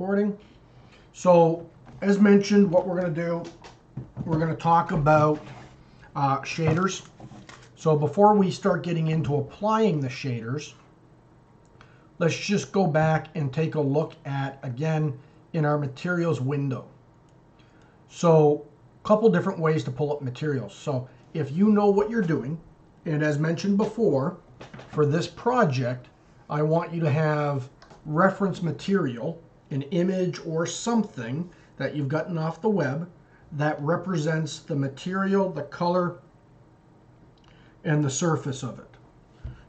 recording. So, as mentioned, what we're going to do, we're going to talk about shaders. So before we start getting into applying the shaders, let's just go back and take a look at, again, in our materials window. So a couple different ways to pull up materials. So if you know what you're doing, and as mentioned before, for this project, I want you to have reference material, an image or something that you've gotten off the web that represents the material, the color, and the surface of it.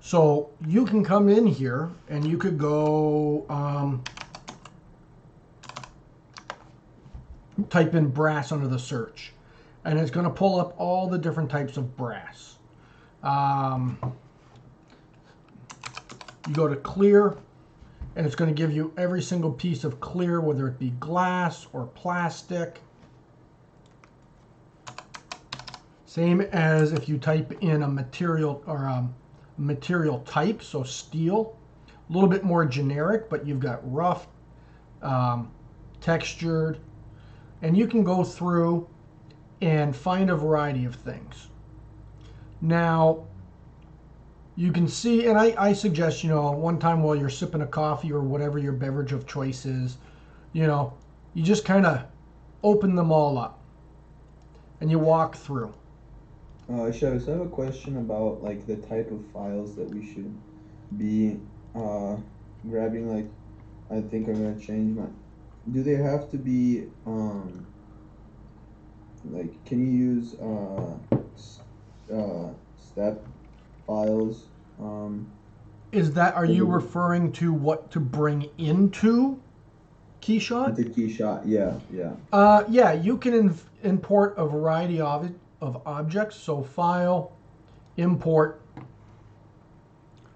So you can come in here and you could go type in brass under the search, and it's going to pull up all the different types of brass. You go to clear, and it's going to give you every single piece of clear, whether it be glass or plastic. Same as if you type in a material or a material type, so steel, a little bit more generic, but you've got rough, textured, and you can go through and find a variety of things. Now, you can see, and I suggest, one time while you're sipping a coffee or whatever your beverage of choice is, you just kind of open them all up and you walk through. Travis, I have a question about like the type of files that we should be grabbing. Like, I think I'm gonna change my. Do they have to be like? Can you use step files? Are you referring to what to bring into Keyshot? Into Keyshot, yeah. Yeah, you can import a variety of objects. So file, import,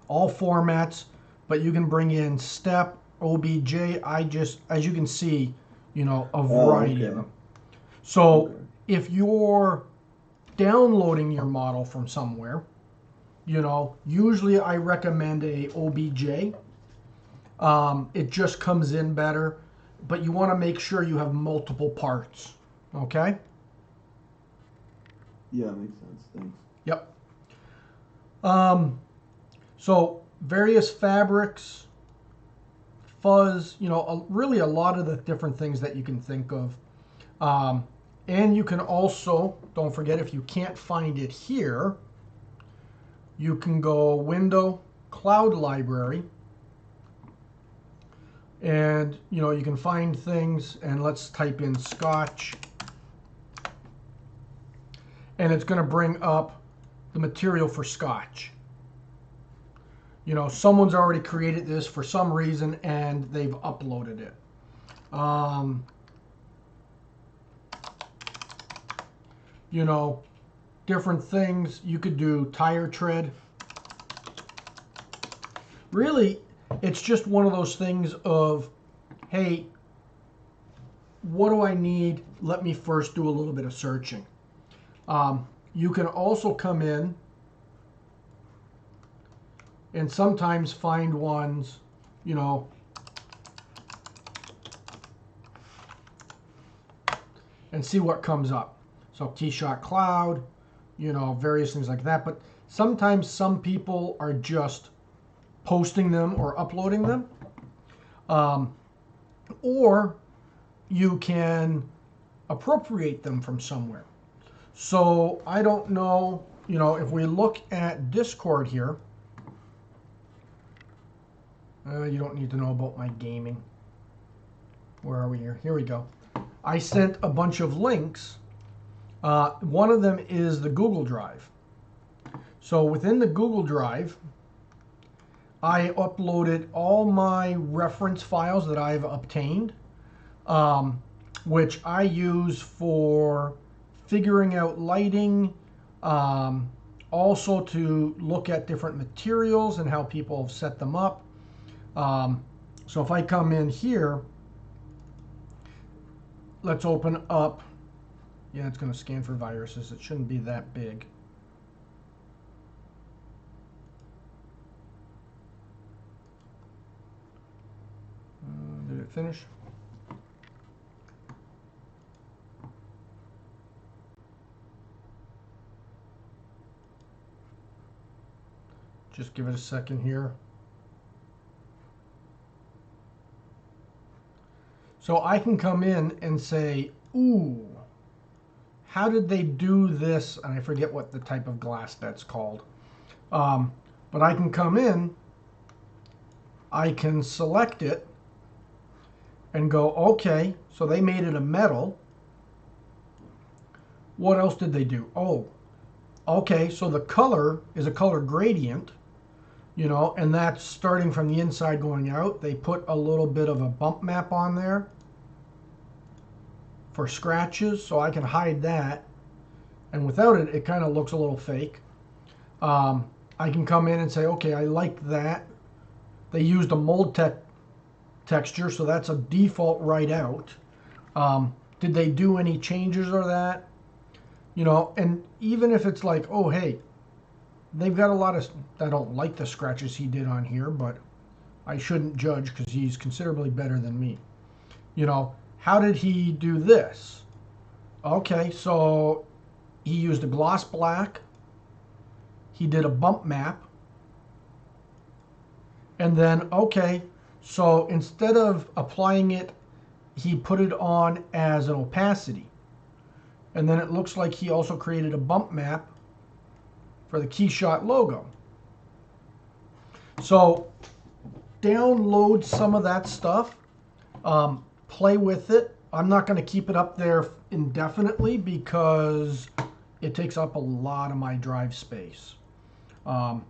all formats, but you can bring in step, OBJ. As you can see, a variety of them. So if you're downloading your model from somewhere, usually I recommend a OBJ. It just comes in better, but you want to make sure you have multiple parts. Okay? Yeah, makes sense. Thanks. Yep. So various fabrics, fuzz, really a lot of the different things that you can think of. And you can also, don't forget, if you can't find it here, you can go Window, Cloud Library, and you can find things, and let's type in Scotch, and it's going to bring up the material for Scotch. Someone's already created this for some reason and they've uploaded it. Different things. You could do tire tread. Really, it's just one of those things of, hey, what do I need? Let me first do a little bit of searching. You can also come in and sometimes find ones, and see what comes up. So Keyshot Cloud, various things like that. But sometimes some people are just posting them or uploading them. Or you can appropriate them from somewhere. So I don't know, if we look at Discord here, you don't need to know about my gaming. Where are we here? Here we go. I sent a bunch of links. One of them is the Google Drive. So within the Google Drive, I uploaded all my reference files that I've obtained, which I use for figuring out lighting, also to look at different materials and how people have set them up. So if I come in here, let's open up. Yeah, it's going to scan for viruses. It shouldn't be that big. Did it finish? Just give it a second here. So I can come in and say, ooh, how did they do this? And I forget what the type of glass that's called. But I can come in, I can select it and go, okay, so they made it a metal. What else did they do? Oh, okay, so the color is a color gradient, you know, and that's starting from the inside going out. They put a little bit of a bump map on there for scratches, so I can hide that. And without it, it kind of looks a little fake. I can come in and say, okay, I like that. They used a mold texture, so that's a default right out. Did they do any changes or that? You know, and even if it's like, oh, hey, they've got a lot of, I don't like the scratches he did on here, but I shouldn't judge because he's considerably better than me. You know, how did he do this? Okay, so he used a gloss black. He did a bump map. And then, okay, so instead of applying it, he put it on as an opacity. And then it looks like he also created a bump map for the Keyshot logo. So download some of that stuff, play with it. I'm not going to keep it up there indefinitely because it takes up a lot of my drive space. But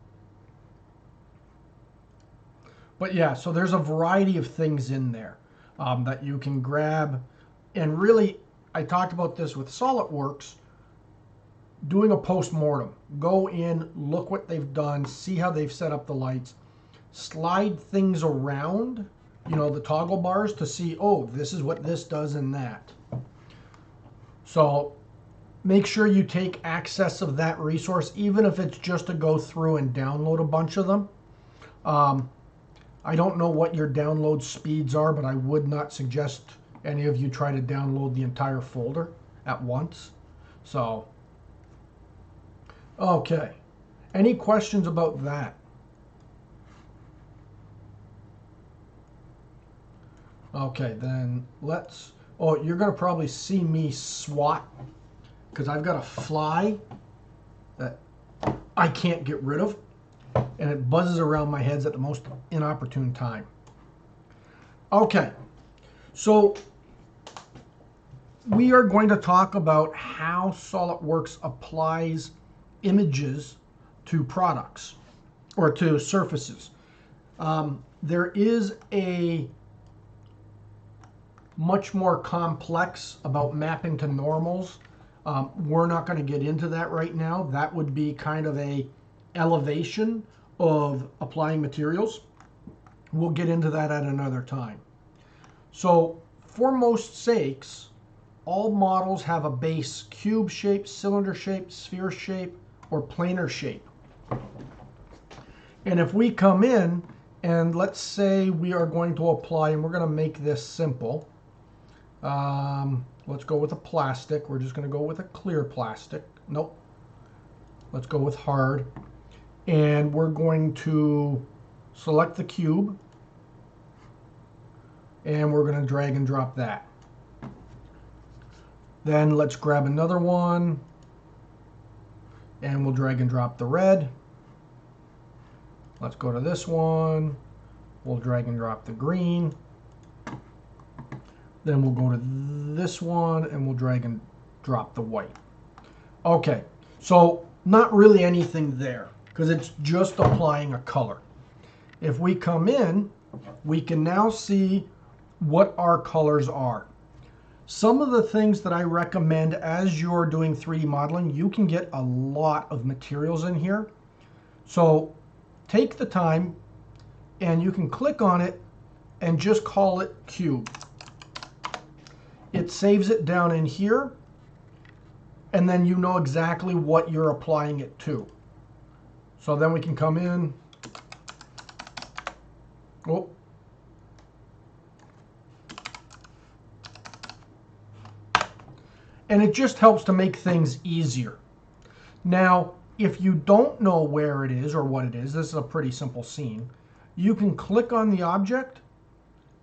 yeah, so there's a variety of things in there that you can grab. And really, I talked about this with SolidWorks, doing a post-mortem. Go in, look what they've done, see how they've set up the lights, slide things around, you know, the toggle bars to see, oh, this is what this does and that. So make sure you take access of that resource, even if it's just to go through and download a bunch of them. I don't know what your download speeds are, but I would not suggest any of you try to download the entire folder at once. So, okay. Any questions about that? Okay, then let's, oh, you're going to probably see me swat because I've got a fly that I can't get rid of, and it buzzes around my head at the most inopportune time. Okay, so we are going to talk about how SolidWorks applies images to products or to surfaces. There is a much more complex about mapping to normals. We're not going to get into that right now. That would be kind of a elevation of applying materials. We'll get into that at another time. So for most sakes, all models have a base cube shape, cylinder shape, sphere shape, or planar shape. And if we come in and let's say we are going to apply, and we're going to make this simple. Let's go with a plastic. We're just going to go with a clear plastic. Nope. Let's go with hard. And we're going to select the cube. And we're going to drag and drop that. Then let's grab another one. And we'll drag and drop the red. Let's go to this one. We'll drag and drop the green. Then we'll go to this one and we'll drag and drop the white. Okay, so not really anything there because it's just applying a color. If we come in, we can now see what our colors are. Some of the things that I recommend as you're doing 3D modeling, you can get a lot of materials in here. So take the time and you can click on it and just call it cube. It saves it down in here, and then you know exactly what you're applying it to. So then we can come in. Oh. And it just helps to make things easier. Now, if you don't know where it is or what it is, this is a pretty simple scene. You can click on the object,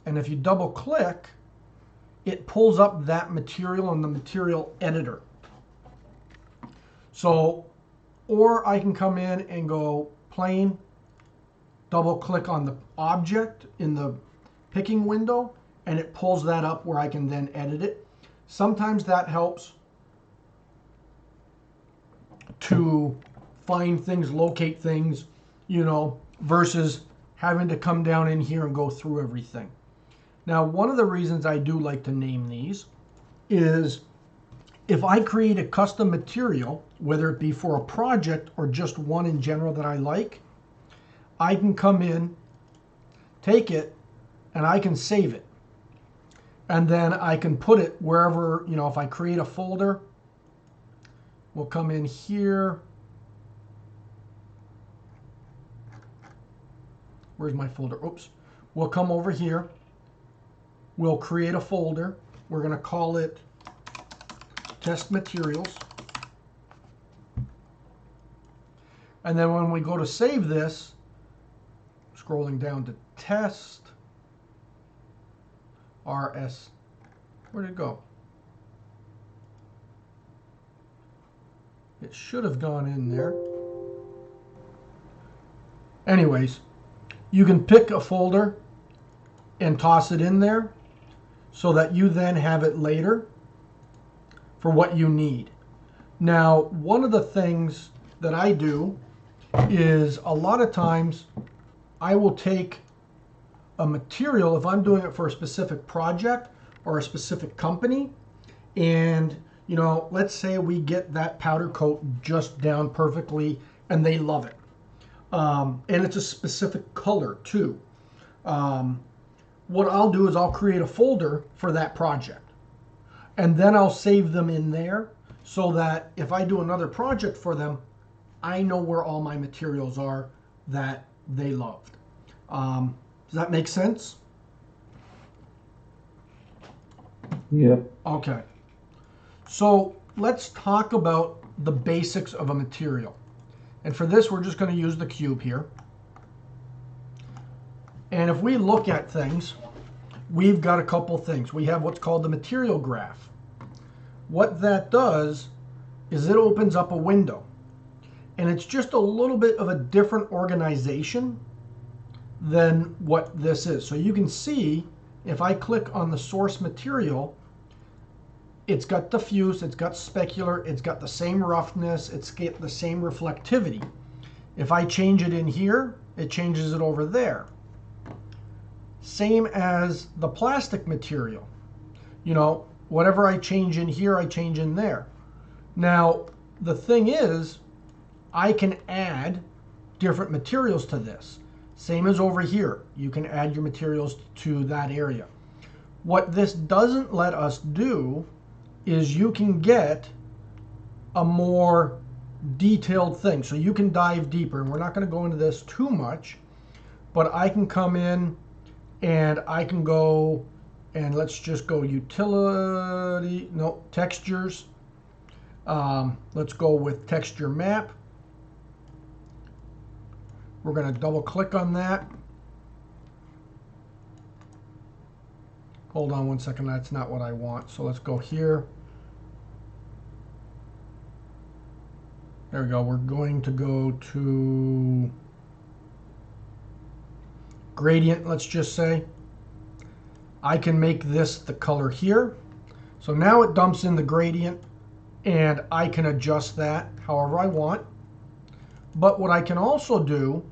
and if you double click, it pulls up that material in the material editor. So, or I can come in and go plane, double click on the object in the picking window, and it pulls that up where I can then edit it. Sometimes that helps to find things, locate things, versus having to come down in here and go through everything. Now, one of the reasons I do like to name these is if I create a custom material, whether it be for a project or just one in general that I like, I can come in, take it, and I can save it. And then I can put it wherever, if I create a folder, we'll come in here. Where's my folder? Oops. We'll come over here. We'll create a folder. We're going to call it Test Materials. And then when we go to save this, scrolling down to Test, RS, where did it go? It should have gone in there. Anyways, you can pick a folder and toss it in there so that you then have it later for what you need. Now, one of the things that I do is a lot of times I will take a material, if I'm doing it for a specific project or a specific company, and let's say we get that powder coat just down perfectly and they love it. And it's a specific color too. What I'll do is I'll create a folder for that project. And then I'll save them in there so that if I do another project for them, I know where all my materials are that they loved. Does that make sense? Yep. Okay. So let's talk about the basics of a material. And for this, we're just going to use the cube here. And if we look at things, we've got a couple things. We have what's called the material graph. What that does is it opens up a window. And it's just a little bit of a different organization than what this is. So you can see, if I click on the source material, it's got diffuse, it's got specular, it's got the same roughness, it's got the same reflectivity. If I change it in here, it changes it over there. Same as the plastic material. Whatever I change in here, I change in there. Now, the thing is, I can add different materials to this. Same as over here. You can add your materials to that area. What this doesn't let us do is you can get a more detailed thing. So you can dive deeper, and we're not going to go into this too much, but I can come in and I can go, and let's just go utility, no, textures. Let's go with texture map. We're going to double click on that. Hold on one second, that's not what I want. So let's go here. There we go. We're going to go to gradient, let's just say. I can make this the color here. So now it dumps in the gradient, and I can adjust that however I want. But what I can also do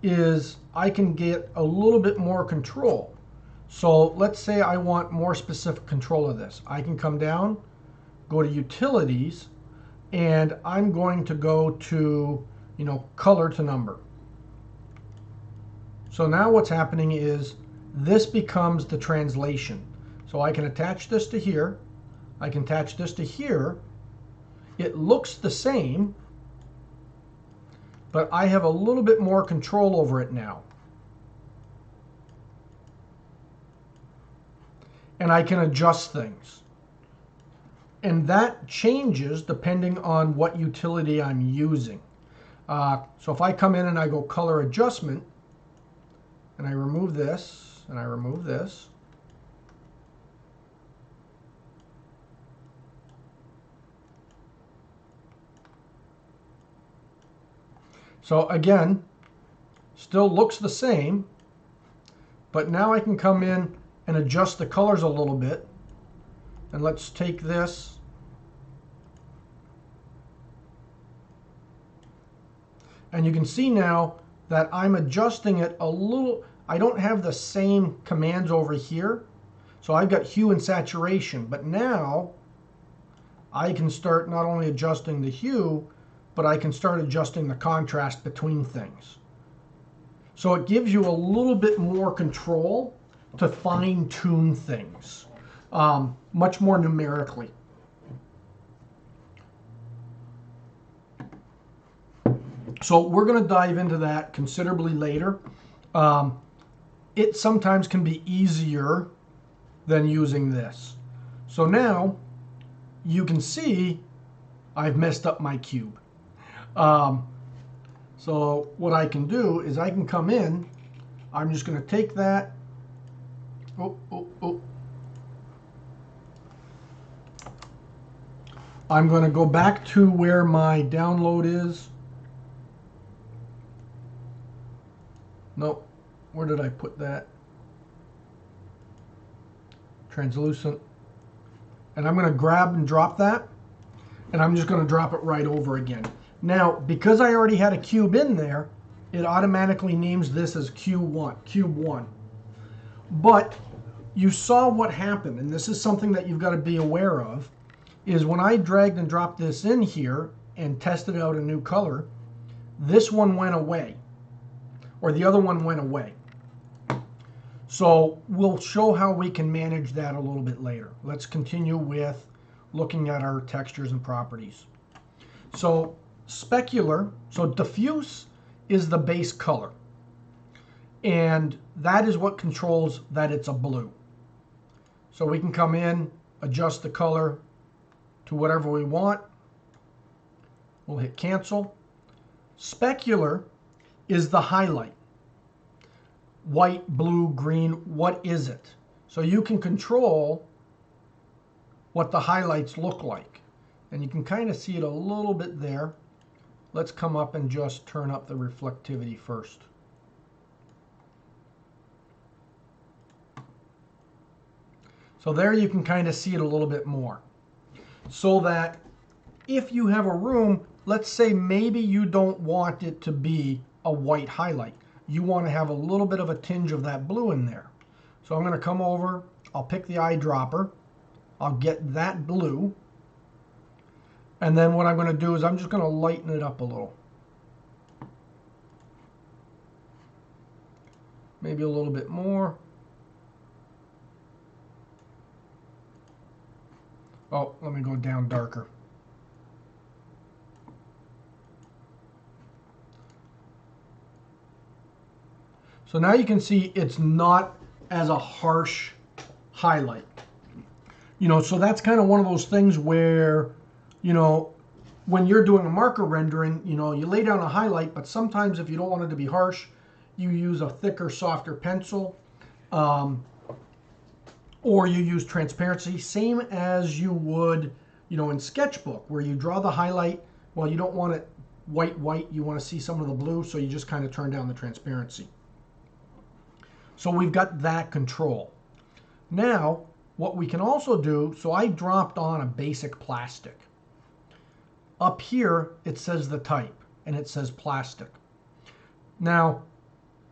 is I can get a little bit more control. So let's say I want more specific control of this. I can come down, go to utilities, and I'm going to go to, color to number. So now what's happening is this becomes the translation. So I can attach this to here. I can attach this to here. It looks the same, but I have a little bit more control over it now. And I can adjust things. And that changes depending on what utility I'm using. So if I come in and I go color adjustment, and I remove this, and I remove this, so again, still looks the same, but now I can come in and adjust the colors a little bit. And let's take this, and you can see now that I'm adjusting it a little. I don't have the same commands over here. So I've got hue and saturation, but now I can start not only adjusting the hue, but I can start adjusting the contrast between things. So it gives you a little bit more control to fine tune things, much more numerically. So we're going to dive into that considerably later. It sometimes can be easier than using this. So now you can see I've messed up my cube. So what I can do is I can come in, I'm just going to take that, I'm going to go back to where my download is. No, where did I put that? Translucent. And I'm going to grab and drop that, and I'm just going to drop it right over again. Now, because I already had a cube in there, it automatically names this as Q1, cube 1. But you saw what happened, and this is something that you've got to be aware of, is when I dragged and dropped this in here and tested out a new color, this one went away, or the other one went away. So we'll show how we can manage that a little bit later. Let's continue with looking at our textures and properties. So specular, so diffuse is the base color. And that is what controls that it's a blue. So we can come in, adjust the color to whatever we want. We'll hit cancel. Specular is the highlight. White, blue, green, what is it? So you can control what the highlights look like. And you can kind of see it a little bit there. Let's come up and just turn up the reflectivity first. So there you can kind of see it a little bit more. So that if you have a room, let's say maybe you don't want it to be a white highlight. You want to have a little bit of a tinge of that blue in there. So I'm going to come over, I'll pick the eyedropper, I'll get that blue, and then what I'm going to do is I'm just going to lighten it up a little. Maybe a little bit more. Oh, let me go down darker. So now you can see it's not as a harsh highlight. You know, so that's kind of one of those things where, you know, when you're doing a marker rendering, you know, you lay down a highlight, but sometimes if you don't want it to be harsh, you use a thicker, softer pencil, or you use transparency, same as you would, you know, in Sketchbook, where you draw the highlight. Well, you don't want it white, you want to see some of the blue, so you just kind of turn down the transparency. So we've got that control. Now, what we can also do, so I dropped on a basic plastic. Up here, it says the type, and it says plastic. Now,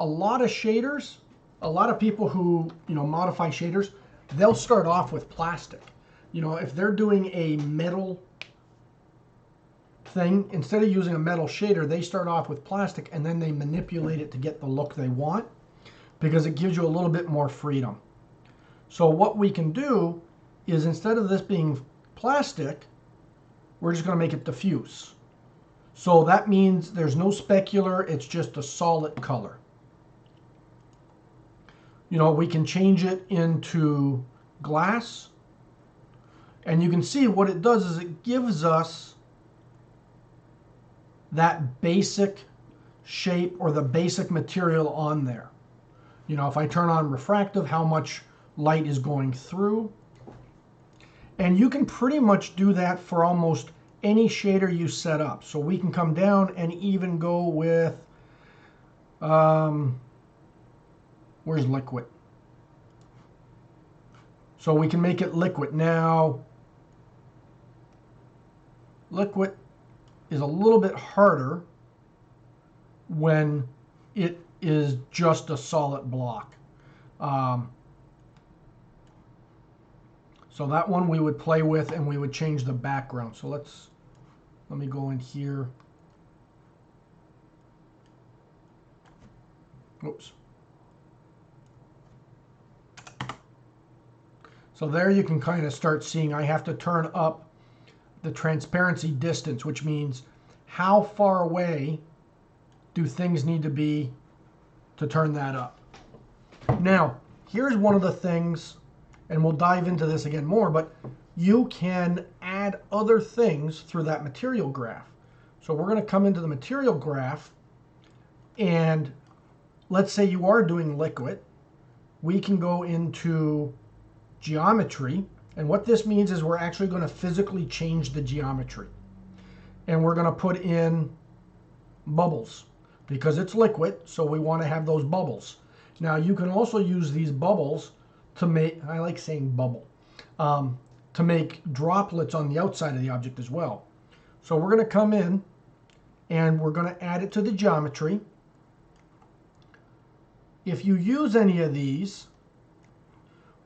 a lot of shaders, a lot of people who, you know, modify shaders, they'll start off with plastic. You know, if they're doing a metal thing, instead of using a metal shader, they start off with plastic, and then they manipulate it to get the look they want, because it gives you a little bit more freedom. So what we can do is, instead of this being plastic, we're just going to make it diffuse. So that means there's no specular, it's just a solid color. You know, we can change it into glass, And you can see what it does is it gives us that basic shape or the basic material on there. You know, if I turn on refractive, how much light is going through. And you can pretty much do that for almost any shader you set up. So we can come down and even go with, where's liquid? So we can make it liquid. Now, liquid is a little bit harder when it is just a solid block. So that one we would play with and we would change the background. So let me go in here. Oops. So there you can kind of start seeing I have to turn up the transparency distance, which means how far away do things need to be to turn that up. Now, here's one of the things, and we'll dive into this again more, but you can add other things through that material graph. So we're going to come into the material graph, and let's say you are doing liquid. We can go into geometry, and what this means is we're actually going to physically change the geometry. And we're going to put in bubbles because it's liquid, so we want to have those bubbles. Now you can also use these bubbles to make, I like saying bubble, to make droplets on the outside of the object as well. So we're going to come in and we're going to add it to the geometry. If you use any of these,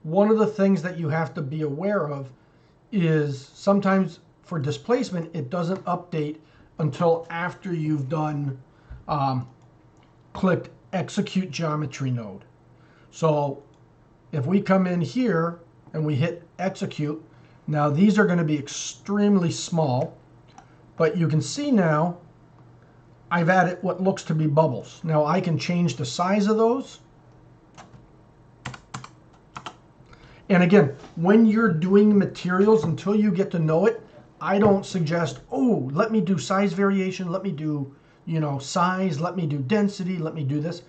one of the things that you have to be aware of is sometimes for displacement, it doesn't update until after you've done, clicked execute geometry node. So if we come in here and we hit execute, now these are going to be extremely small, but you can see now I've added what looks to be bubbles. Now I can change the size of those. And again, when you're doing materials, until you get to know it, I don't suggest, oh, let me do size variation, let me do, you know, size, let me do density, let me do this.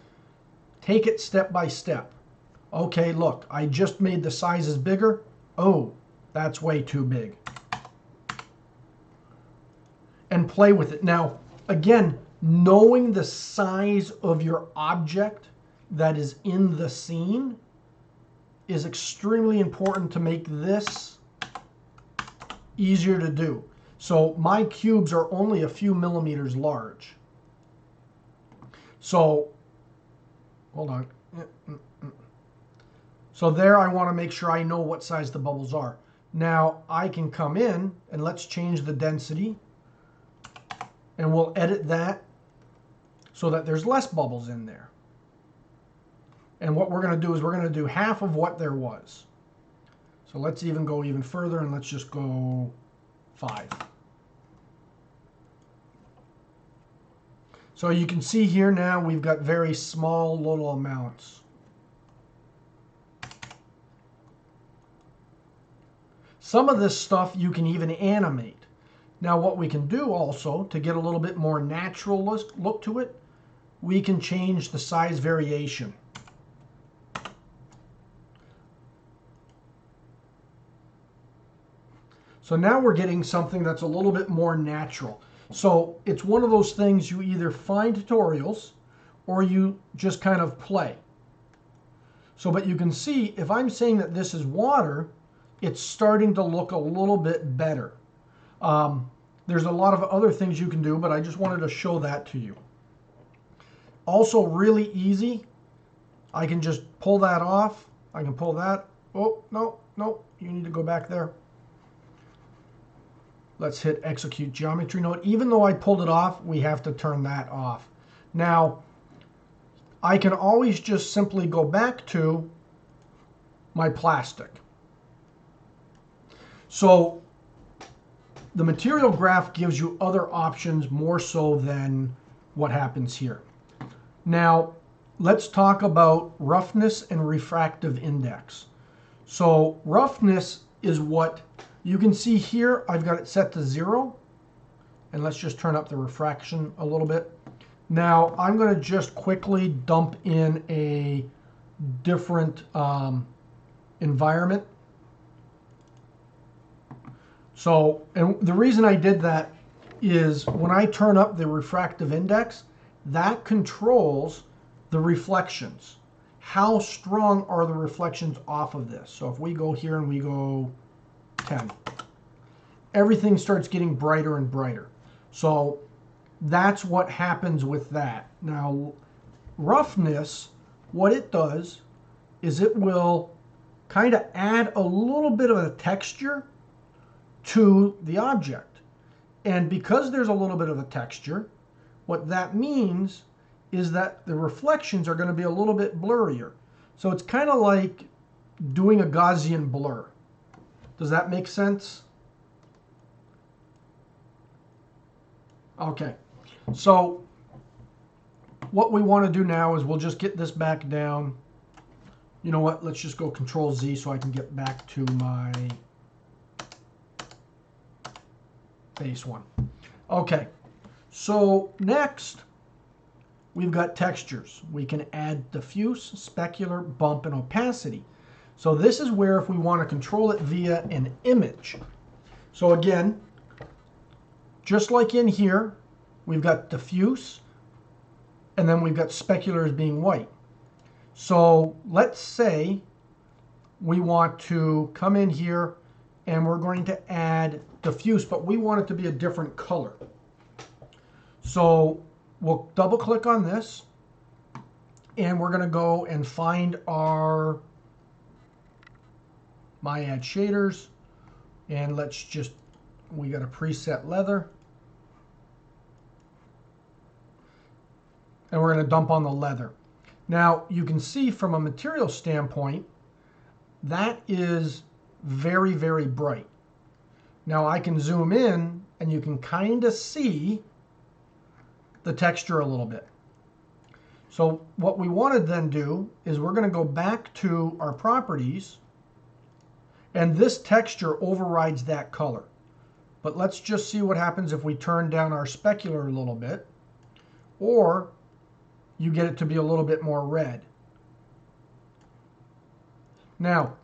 Take it step by step. Okay, look, I just made the sizes bigger. Oh, that's way too big. And play with it. Now, again, knowing the size of your object that is in the scene is extremely important to make this easier to do. So my cubes are only a few millimeters large. So, hold on. So there I want to make sure I know what size the bubbles are. Now I can come in and let's change the density. And we'll edit that so that there's less bubbles in there. And what we're going to do is we're going to do half of what there was. So let's even go even further and let's just go 5. So you can see here now we've got very small little amounts. Some of this stuff you can even animate. Now what we can do also to get a little bit more natural look to it, we can change the size variation. So now we're getting something that's a little bit more natural. So it's one of those things you either find tutorials or you just kind of play. So, but you can see if I'm saying that this is water, it's starting to look a little bit better. There's a lot of other things you can do, but I just wanted to show that to you. Also really easy. I can just pull that off. I can pull that. Oh, no, you need to go back there. Let's hit execute geometry node. Even though I pulled it off, we have to turn that off. Now, I can always just simply go back to my plastic. So the material graph gives you other options more so than what happens here. Now, let's talk about roughness and refractive index. So roughness is what You can see here I've got it set to 0. And let's just turn up the refraction a little bit. Now I'm going to just quickly dump in a different environment. So, and the reason I did that is when I turn up the refractive index, that controls the reflections. How strong are the reflections off of this? So if we go here and we go 10, everything starts getting brighter and brighter. So that's what happens with that. Now, roughness, what it does is it will kind of add a little bit of a texture to the object. And because there's a little bit of a texture, what that means is that the reflections are going to be a little bit blurrier. So it's kind of like doing a Gaussian blur. Does that make sense? Okay, so what we want to do now is we'll just get this back down. You know what, let's just go Control Z so I can get back to my base one. Okay, so next we've got textures. We can add diffuse, specular, bump, and opacity. So this is where if we want to control it via an image. So again, just like in here, we've got diffuse, and then we've got specular as being white. So let's say we want to come in here and we're going to add diffuse, but we want it to be a different color. So we'll double click on this, and we're going to go and find our My Add Shaders, and let's just, we got a preset leather. And we're going to dump on the leather. Now, you can see from a material standpoint, that is very, very bright. Now, I can zoom in, and you can kind of see the texture a little bit. So what we want to then do is we're going to go back to our properties, and this texture overrides that color. But let's just see what happens if we turn down our specular a little bit, or you get it to be a little bit more red. Now,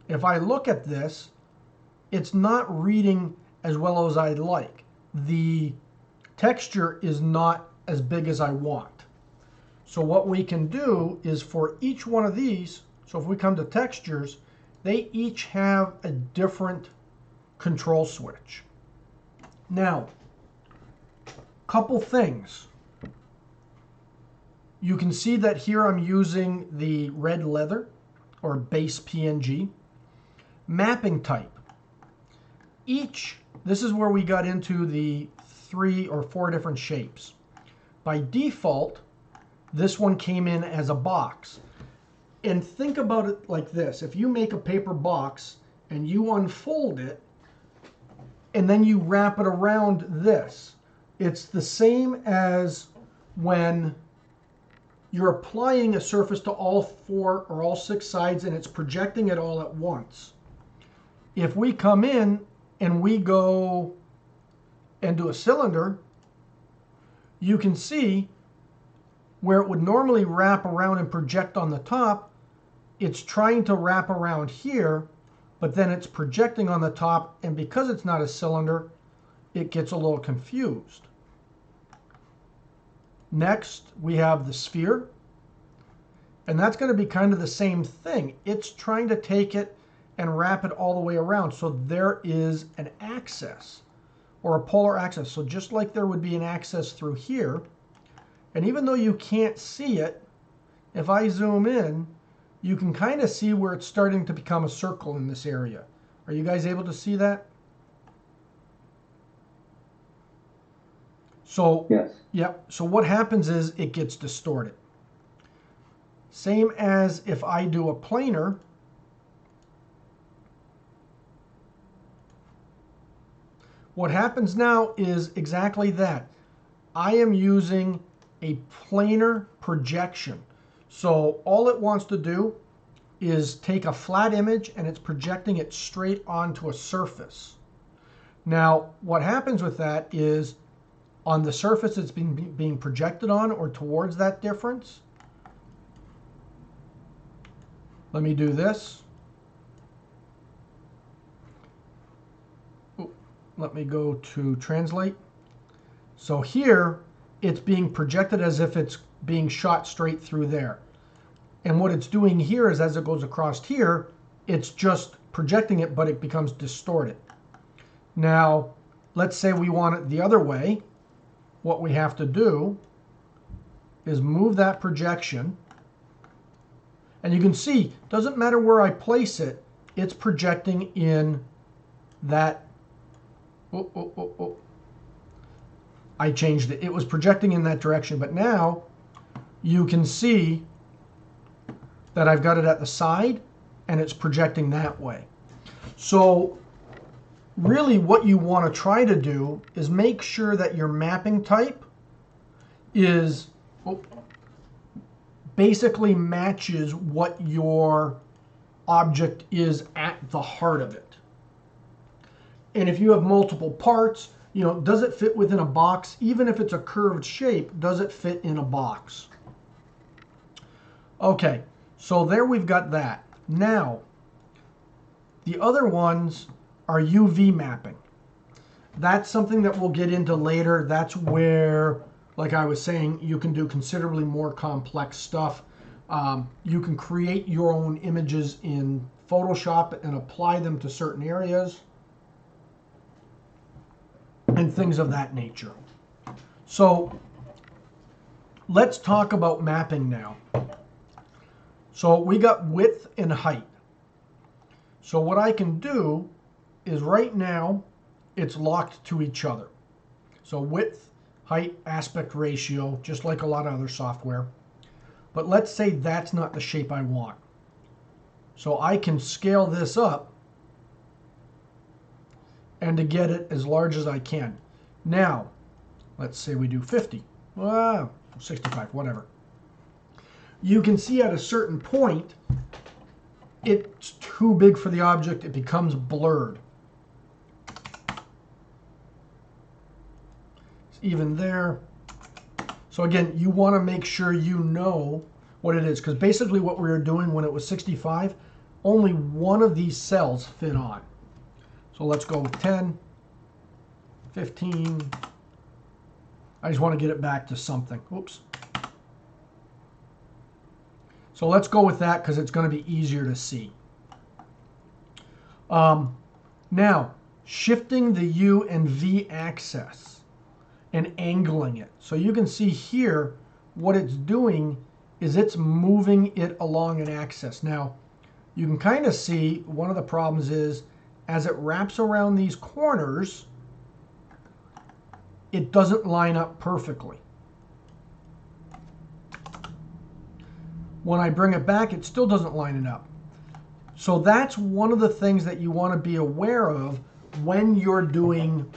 if I look at this, it's not reading as well as I'd like. The texture is not as big as I want. So what we can do is for each one of these, so if we come to textures, they each have a different control switch. Now, couple things. You can see that here I'm using the red leather or base PNG. Mapping type. This is where we got into the 3 or 4 different shapes. By default, this one came in as a box. And think about it like this. If you make a paper box and you unfold it and then you wrap it around this, it's the same as when you're applying a surface to all 4 or all 6 sides and it's projecting it all at once. If we come in and we go and do a cylinder, you can see where it would normally wrap around and project on the top, it's trying to wrap around here, but then it's projecting on the top, and because it's not a cylinder, it gets a little confused. Next, we have the sphere, and that's going to be kind of the same thing. It's trying to take it and wrap it all the way around, so there is an axis, or a polar axis. So just like there would be an axis through here, and even though you can't see it, if I zoom in, you can kind of see where it's starting to become a circle in this area. Are you guys able to see that? So, yes. Yep. So what happens is it gets distorted. Same as if I do a planar. What happens now is exactly that. I am using a planar projection. So all it wants to do is take a flat image and it's projecting it straight onto a surface. Now, what happens with that is on the surface it's being projected on or towards that difference. Let me do this. Let me go to translate. So here it's being projected as if it's being shot straight through there. And what it's doing here is as it goes across here, it's just projecting it, but it becomes distorted. Now, let's say we want it the other way. What we have to do is move that projection. And you can see, doesn't matter where I place it, it's projecting in that. I changed it. It was projecting in that direction, but now you can see that I've got it at the side and it's projecting that way. So really what you want to try to do is make sure that your mapping type is basically matches what your object is at the heart of it. And if you have multiple parts, you know, does it fit within a box? Even if it's a curved shape, does it fit in a box? Okay, so there we've got that. Now, the other ones are UV mapping. That's something that we'll get into later. That's where, like I was saying, you can do considerably more complex stuff. You can create your own images in Photoshop and apply them to certain areas and things of that nature. So let's talk about mapping now. So we got width and height. So what I can do is right now it's locked to each other. So width, height, aspect ratio, just like a lot of other software. But let's say that's not the shape I want. So I can scale this up and to get it as large as I can. Now, let's say we do 50, 65, whatever. You can see at a certain point, it's too big for the object. It becomes blurred. It's even there. So again, you want to make sure you know what it is, because basically what we were doing when it was 65, only one of these cells fit on. So let's go with 10, 15. I just want to get it back to something. Oops. So let's go with that because it's going to be easier to see. Now, shifting the U and V axis and angling it. So you can see here what it's doing is it's moving it along an axis. Now, you can kind of see one of the problems is as it wraps around these corners, it doesn't line up perfectly. When I bring it back, it still doesn't line it up. So that's one of the things that you want to be aware of when you're doing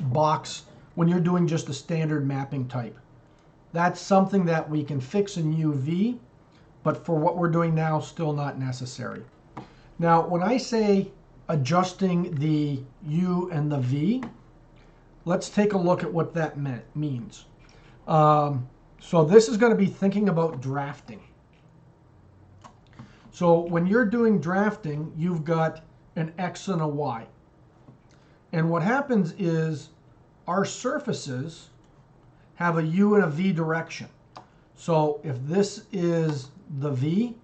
when you're doing just a standard mapping type. That's something that we can fix in UV, but for what we're doing now, still not necessary. Now, when I say adjusting the U and the V, let's take a look at what that means. So this is going to be thinking about drafting. So when you're doing drafting, you've got an X and a Y. And what happens is our surfaces have a U and a V direction. So if this is the V,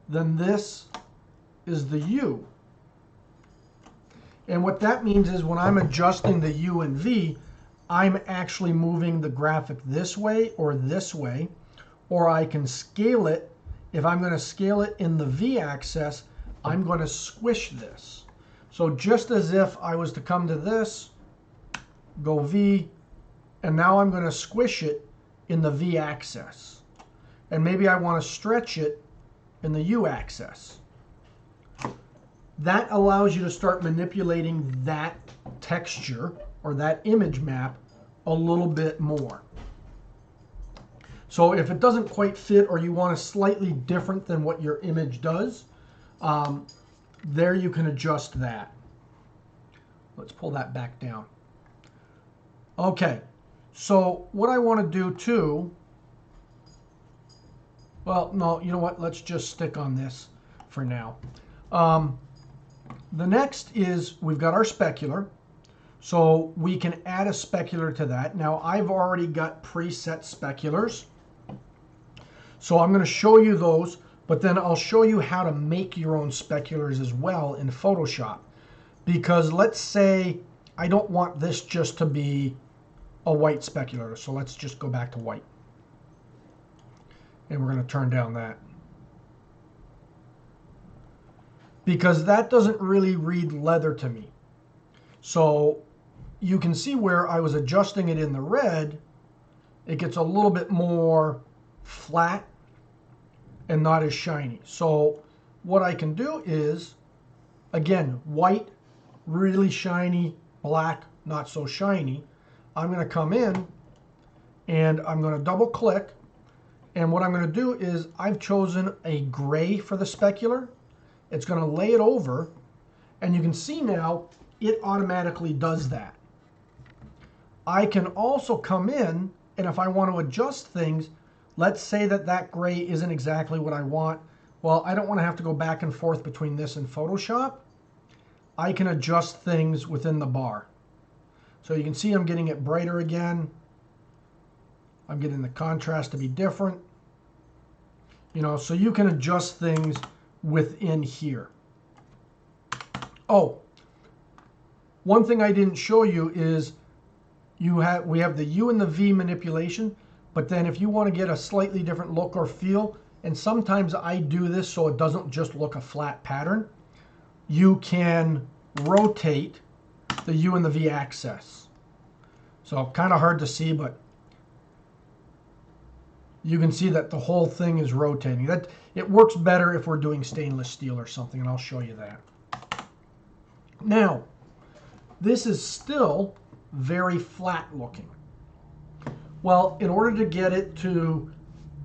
then this is the U. And what that means is when I'm adjusting the U and V, I'm actually moving the graphic this way, or I can scale it. If I'm going to scale it in the V axis, I'm going to squish this. So just as if I was to come to this, go V, and now I'm going to squish it in the V axis. And maybe I want to stretch it in the U axis. That allows you to start manipulating that texture or that image map a little bit more. So if it doesn't quite fit or you want a slightly different than what your image does, there you can adjust that. Let's pull that back down. Okay, so what I want to do too, well, no, you know what? Let's just stick on this for now. The next is we've got our specular. So we can add a specular to that. Now I've already got preset speculars. So I'm going to show you those, but then I'll show you how to make your own speculars as well in Photoshop. Because let's say I don't want this just to be a white specular. So let's just go back to white. And we're going to turn down that. Because that doesn't really read leather to me. So you can see where I was adjusting it in the red, it gets a little bit more flat and not as shiny. So what I can do is, again, white, really shiny, black, not so shiny. I'm going to come in and I'm going to double click. And what I'm going to do is I've chosen a gray for the specular. It's going to lay it over. And you can see now it automatically does that. I can also come in, and if I want to adjust things, let's say that that gray isn't exactly what I want. Well, I don't want to have to go back and forth between this and Photoshop. I can adjust things within the bar. So you can see I'm getting it brighter again. I'm getting the contrast to be different. You know, so you can adjust things within here. Oh, one thing I didn't show you is we have the U and the V manipulation, but then if you want to get a slightly different look or feel, and sometimes I do this so it doesn't just look a flat pattern, you can rotate the U and the V axis. So kind of hard to see, but you can see that the whole thing is rotating. That it works better if we're doing stainless steel or something, and I'll show you that. Now, this is still very flat looking. Well, in order to get it to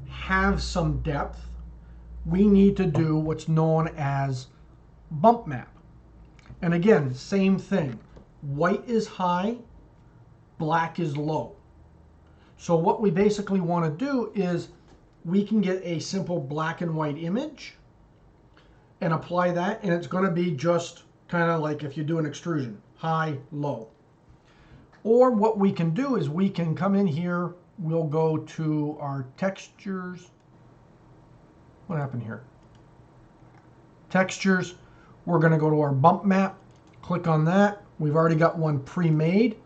have some depth, we need to do what's known as bump map. And again, same thing. White is high, black is low. So what we basically want to do is we can get a simple black and white image and apply that, and it's going to be just kind of like if you do an extrusion, high, low. Or what we can do is we can come in here, we'll go to our textures. What happened here? Textures. We're going to go to our bump map, click on that. We've already got one pre-made.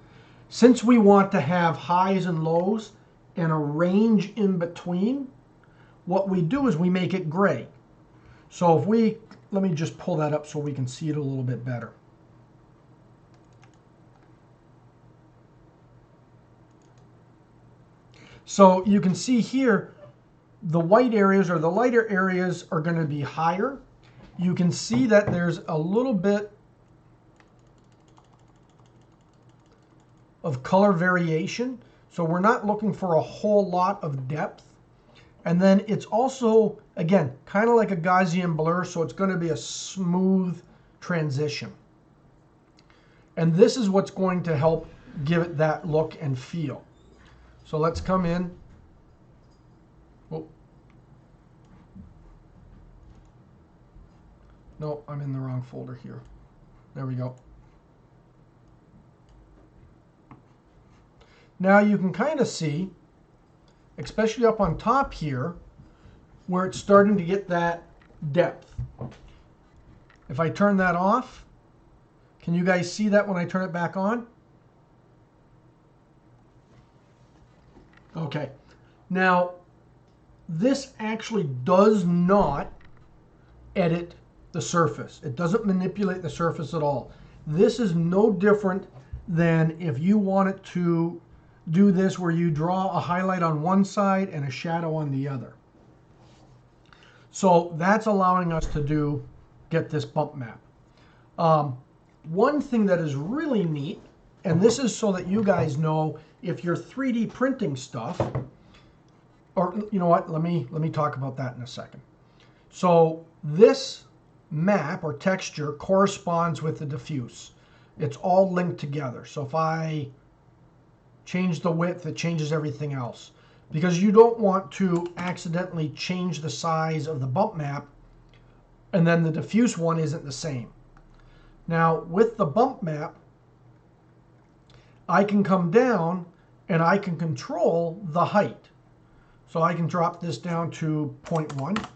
Since we want to have highs and lows and a range in between, what we do is we make it gray. So if we, let me just pull that up so we can see it a little bit better. So you can see here, the white areas or the lighter areas are going to be higher. You can see that there's a little bit of color variation. So we're not looking for a whole lot of depth. And then it's also, again, kind of like a Gaussian blur, so it's going to be a smooth transition. And this is what's going to help give it that look and feel. So let's come in. Oh. No, I'm in the wrong folder here. There we go. Now you can kind of see, especially up on top here, where it's starting to get that depth. If I turn that off, can you guys see that when I turn it back on? Okay. Now, this actually does not edit the surface. It doesn't manipulate the surface at all. This is no different than if you wanted to do this where you draw a highlight on one side and a shadow on the other. So that's allowing us to get this bump map. One thing that is really neat, and this is so that you guys know if you're 3D printing stuff, or you know what, let me talk about that in a second. So this map or texture corresponds with the diffuse. It's all linked together. So if I change the width, it changes everything else. Because you don't want to accidentally change the size of the bump map and then the diffuse one isn't the same. Now with the bump map, I can come down and I can control the height. So I can drop this down to 0.1.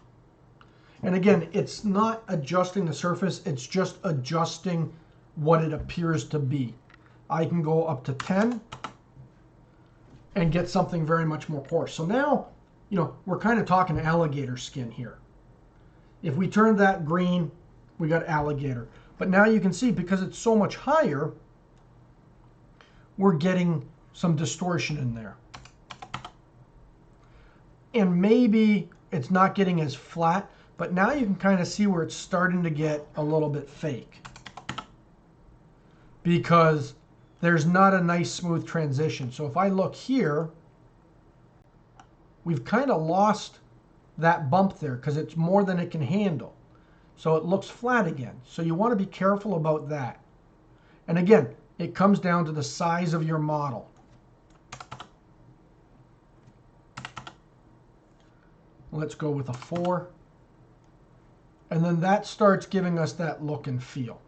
And again, it's not adjusting the surface, it's just adjusting what it appears to be. I can go up to 10 and get something very much more coarse. So now, you know, we're kind of talking alligator skin here. If we turn that green, we got alligator. But now you can see, because it's so much higher, we're getting some distortion in there. And maybe it's not getting as flat, but now you can kind of see where it's starting to get a little bit fake. Because there's not a nice smooth transition. So if I look here, we've kind of lost that bump there because it's more than it can handle. So it looks flat again. So you want to be careful about that. And again, it comes down to the size of your model. Let's go with a 4. And then that starts giving us that look and feel.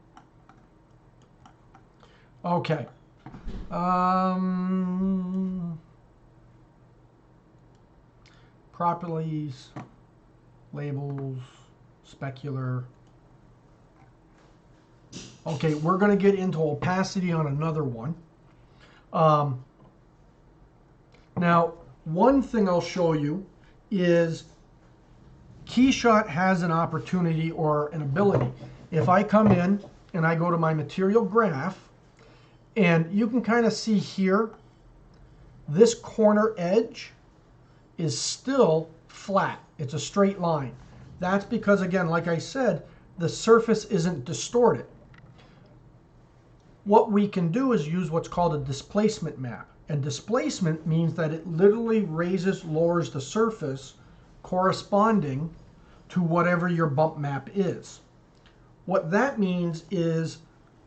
Okay. Properties, labels, specular. Okay, we're going to get into opacity on another one. Now, one thing I'll show you is Keyshot has an opportunity or an ability. If I come in and I go to my material graph, and you can kind of see here, this corner edge is still flat. It's a straight line. That's because, again, like I said, the surface isn't distorted. What we can do is use what's called a displacement map. And displacement means that it literally raises, lowers the surface corresponding to whatever your bump map is. What that means is,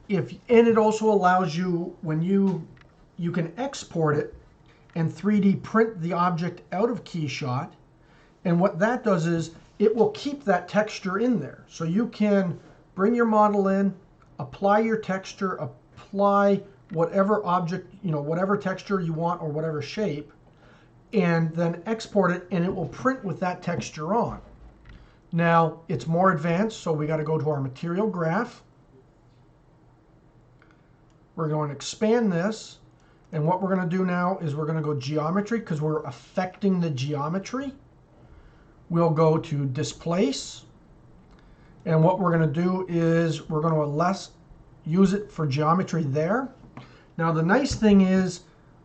and it also allows you, when you can export it and 3D print the object out of Keyshot. And what that does is it will keep that texture in there. So you can bring your model in, apply your texture, apply whatever object, whatever texture you want or whatever shape, and then export it, and it will print with that texture on. Now, it's more advanced, so we got to go to our material graph. We're going to expand this, and what we're going to do now is we're going to go geometry, because we're affecting the geometry. We'll go to displace, and what we're going to do is we're going to use it for geometry there. Now the nice thing is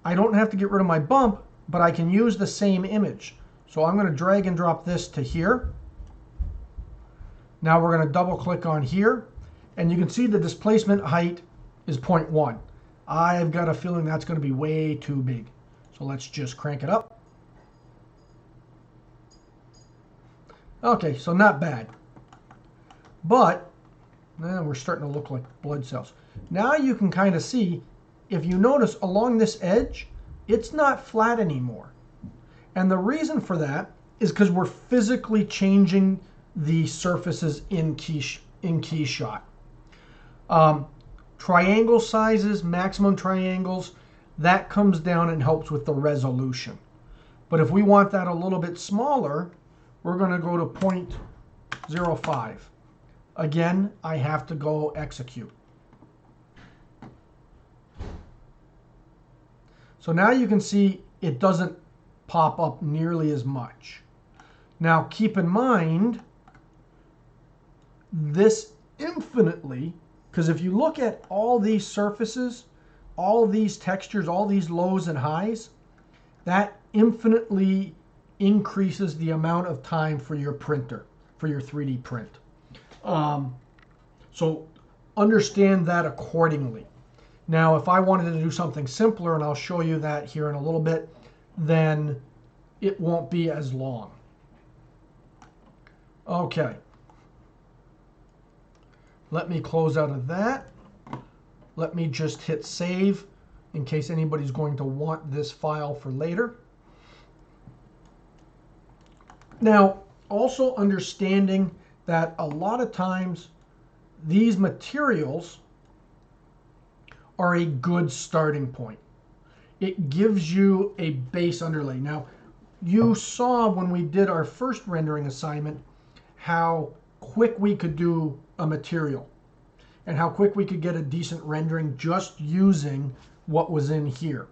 I don't have to get rid of my bump, but I can use the same image. So I'm going to drag and drop this to here. Now we're going to double click on here, and you can see the displacement height is 0.1. I've got a feeling that's going to be way too big. So let's just crank it up. Okay, so not bad. But we're starting to look like blood cells. Now you can kind of see, if you notice along this edge, it's not flat anymore. And the reason for that is because we're physically changing the surfaces in Keyshot. Triangle sizes, maximum triangles, that comes down and helps with the resolution. But if we want that a little bit smaller, we're going to go to 0.05. Again, I have to go execute. So now you can see it doesn't pop up nearly as much. Now keep in mind, this infinitely, because if you look at all these surfaces, all these textures, all these lows and highs, that infinitely increases the amount of time for your printer, for your 3D print. So understand that accordingly. Now, if I wanted to do something simpler, and I'll show you that here in a little bit, then it won't be as long. Okay. Let me close out of that. Let me just hit save in case anybody's going to want this file for later. Now, also understanding that a lot of times these materials are a good starting point. It gives you a base underlay. Now, you saw when we did our first rendering assignment how quick we could do a material and how quick we could get a decent rendering just using what was in here.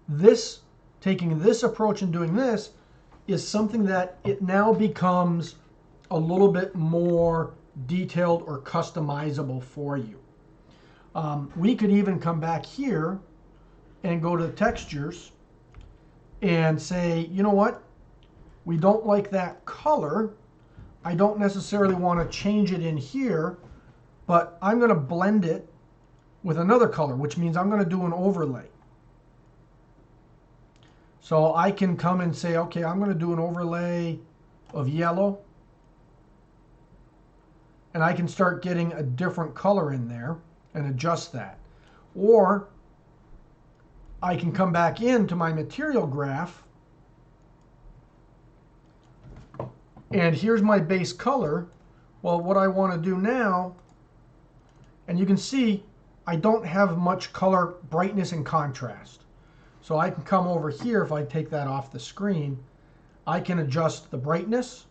This, taking this approach and doing this, is something that it now becomes a little bit more detailed or customizable for you. We could even come back here and go to the textures and say, you know what? We don't like that color. I don't necessarily want to change it in here, but I'm going to blend it with another color, which means I'm going to do an overlay. So I can come and say, okay, I'm going to do an overlay of yellow. And I can start getting a different color in there and adjust that. Or I can come back into my material graph, and here's my base color. Well, what I want to do now, and you can see I don't have much color brightness and contrast. So I can come over here, if I take that off the screen, I can adjust the brightness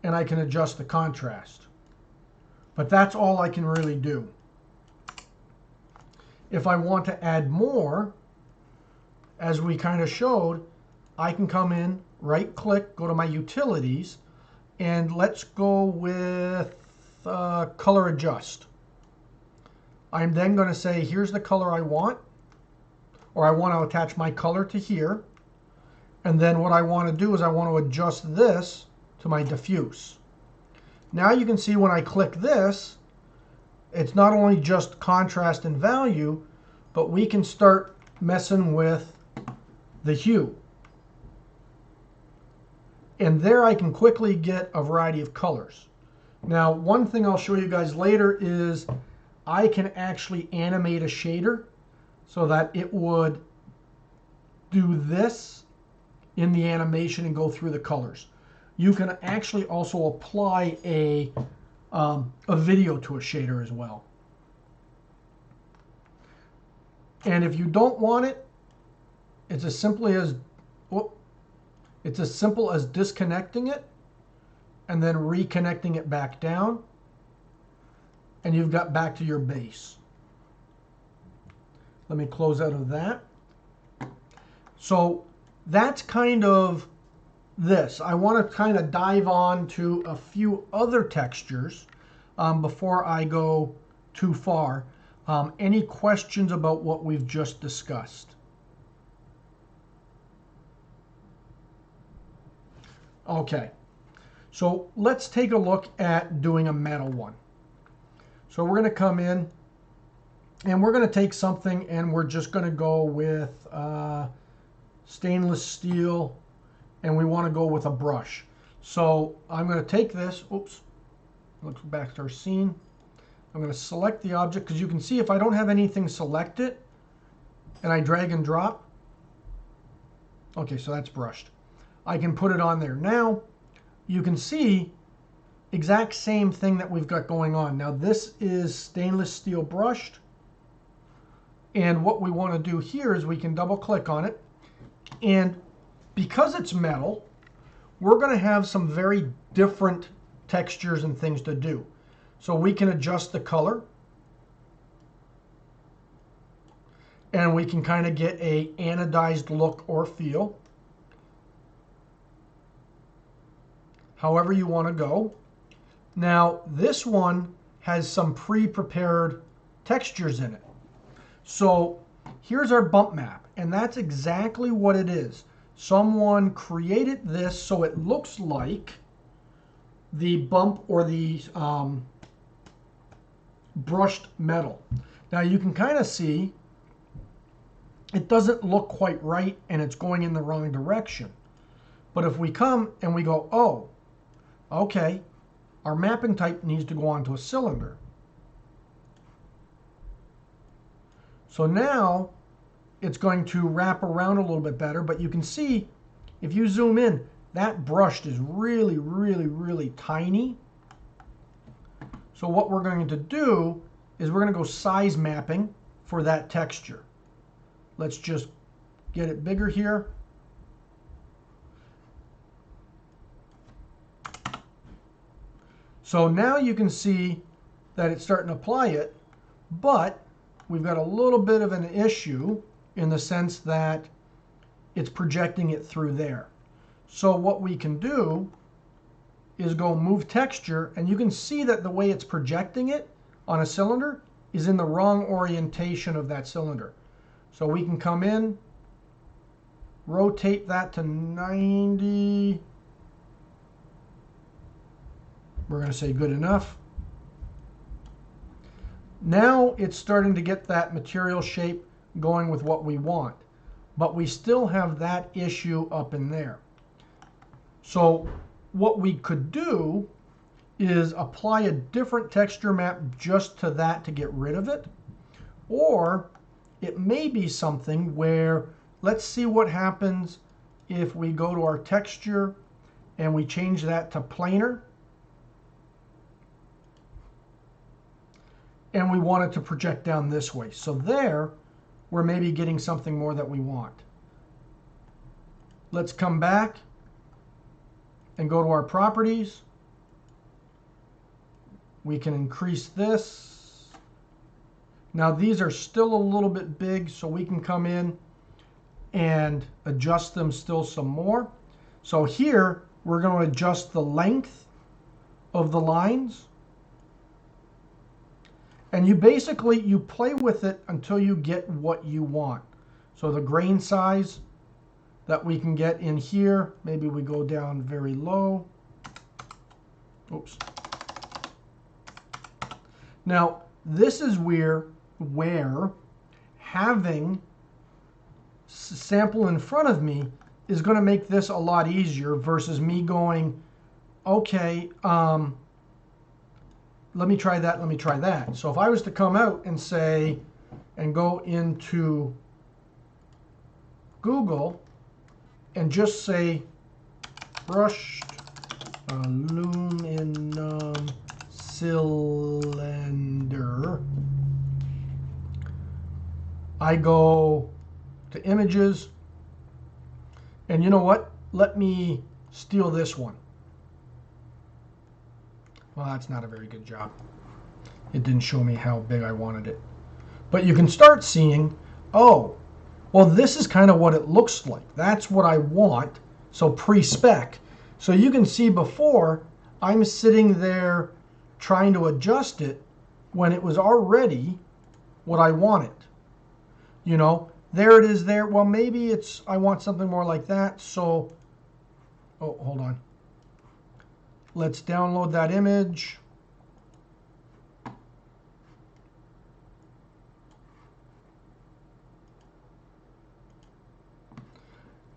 and I can adjust the contrast. But that's all I can really do. If I want to add more, as we kind of showed, I can come in, right click, go to my utilities, and let's go with color adjust. I'm then going to say, here's the color I want, or I want to attach my color to here. And then what I want to do is I want to adjust this to my diffuse. Now you can see when I click this, it's not only just contrast and value, but we can start messing with the hue. And there I can quickly get a variety of colors. Now, one thing I'll show you guys later is I can actually animate a shader so that it would do this in the animation and go through the colors. You can actually also apply a video to a shader as well. And if you don't want it, it's as simple as disconnecting it and then reconnecting it back down, and you've got back to your base. Let me close out of that. So that's kind of this. I want to kind of dive on to a few other textures before I go too far. Any questions about what we've just discussed? Okay, so let's take a look at doing a metal one. So we're going to come in and we're going to take something and we're just going to go with stainless steel, and we want to go with a brush. So I'm going to take this, oops, let's go back to our scene. I'm going to select the object, because you can see if I don't have anything selected and I drag and drop, okay, so that's brushed. I can put it on there. Now you can see exact same thing that we've got going on. Now this is stainless steel brushed, and what we want to do here is we can double click on it, and because it's metal, we're going to have some very different textures and things to do. So we can adjust the color, and we can kind of get a anodized look or feel, however you want to go. Now this one has some pre-prepared textures in it. So here's our bump map, and that's exactly what it is. Someone created this so it looks like the bump or the brushed metal. Now you can kind of see it doesn't look quite right and it's going in the wrong direction. But if we come and we go, oh, okay, our mapping type needs to go onto a cylinder. So now it's going to wrap around a little bit better, but you can see if you zoom in, that brush is really, really, really tiny. So what we're going to do is we're going to go size mapping for that texture. Let's just get it bigger here. So now you can see that it's starting to apply it, but we've got a little bit of an issue in the sense that it's projecting it through there. So what we can do is go move texture, and you can see that the way it's projecting it on a cylinder is in the wrong orientation of that cylinder. So we can come in, rotate that to 90. We're going to say good enough. Now it's starting to get that material shape going with what we want, but we still have that issue up in there. So what we could do is apply a different texture map just to that to get rid of it. Or it may be something where, let's see what happens if we go to our texture and we change that to planar. And we want it to project down this way. So there, we're maybe getting something more that we want. Let's come back and go to our properties. We can increase this. Now these are still a little bit big, so we can come in and adjust them still some more. So here, we're going to adjust the length of the lines. And you basically, you play with it until you get what you want. So the grain size that we can get in here, maybe we go down very low. Oops. Now, this is where having sample in front of me is going to make this a lot easier versus me going, okay, let me try that, let me try that. So if I was to come out and say, and go into Google and just say brushed aluminum cylinder, I go to images, and you know what? Let me steal this one. Well, that's not a very good job. It didn't show me how big I wanted it. But you can start seeing, oh, well, this is kind of what it looks like. That's what I want, so pre-spec. So you can see before, I'm sitting there trying to adjust it when it was already what I wanted. You know, there it is there. Well, maybe it's, I want something more like that, so, oh, hold on. Let's download that image.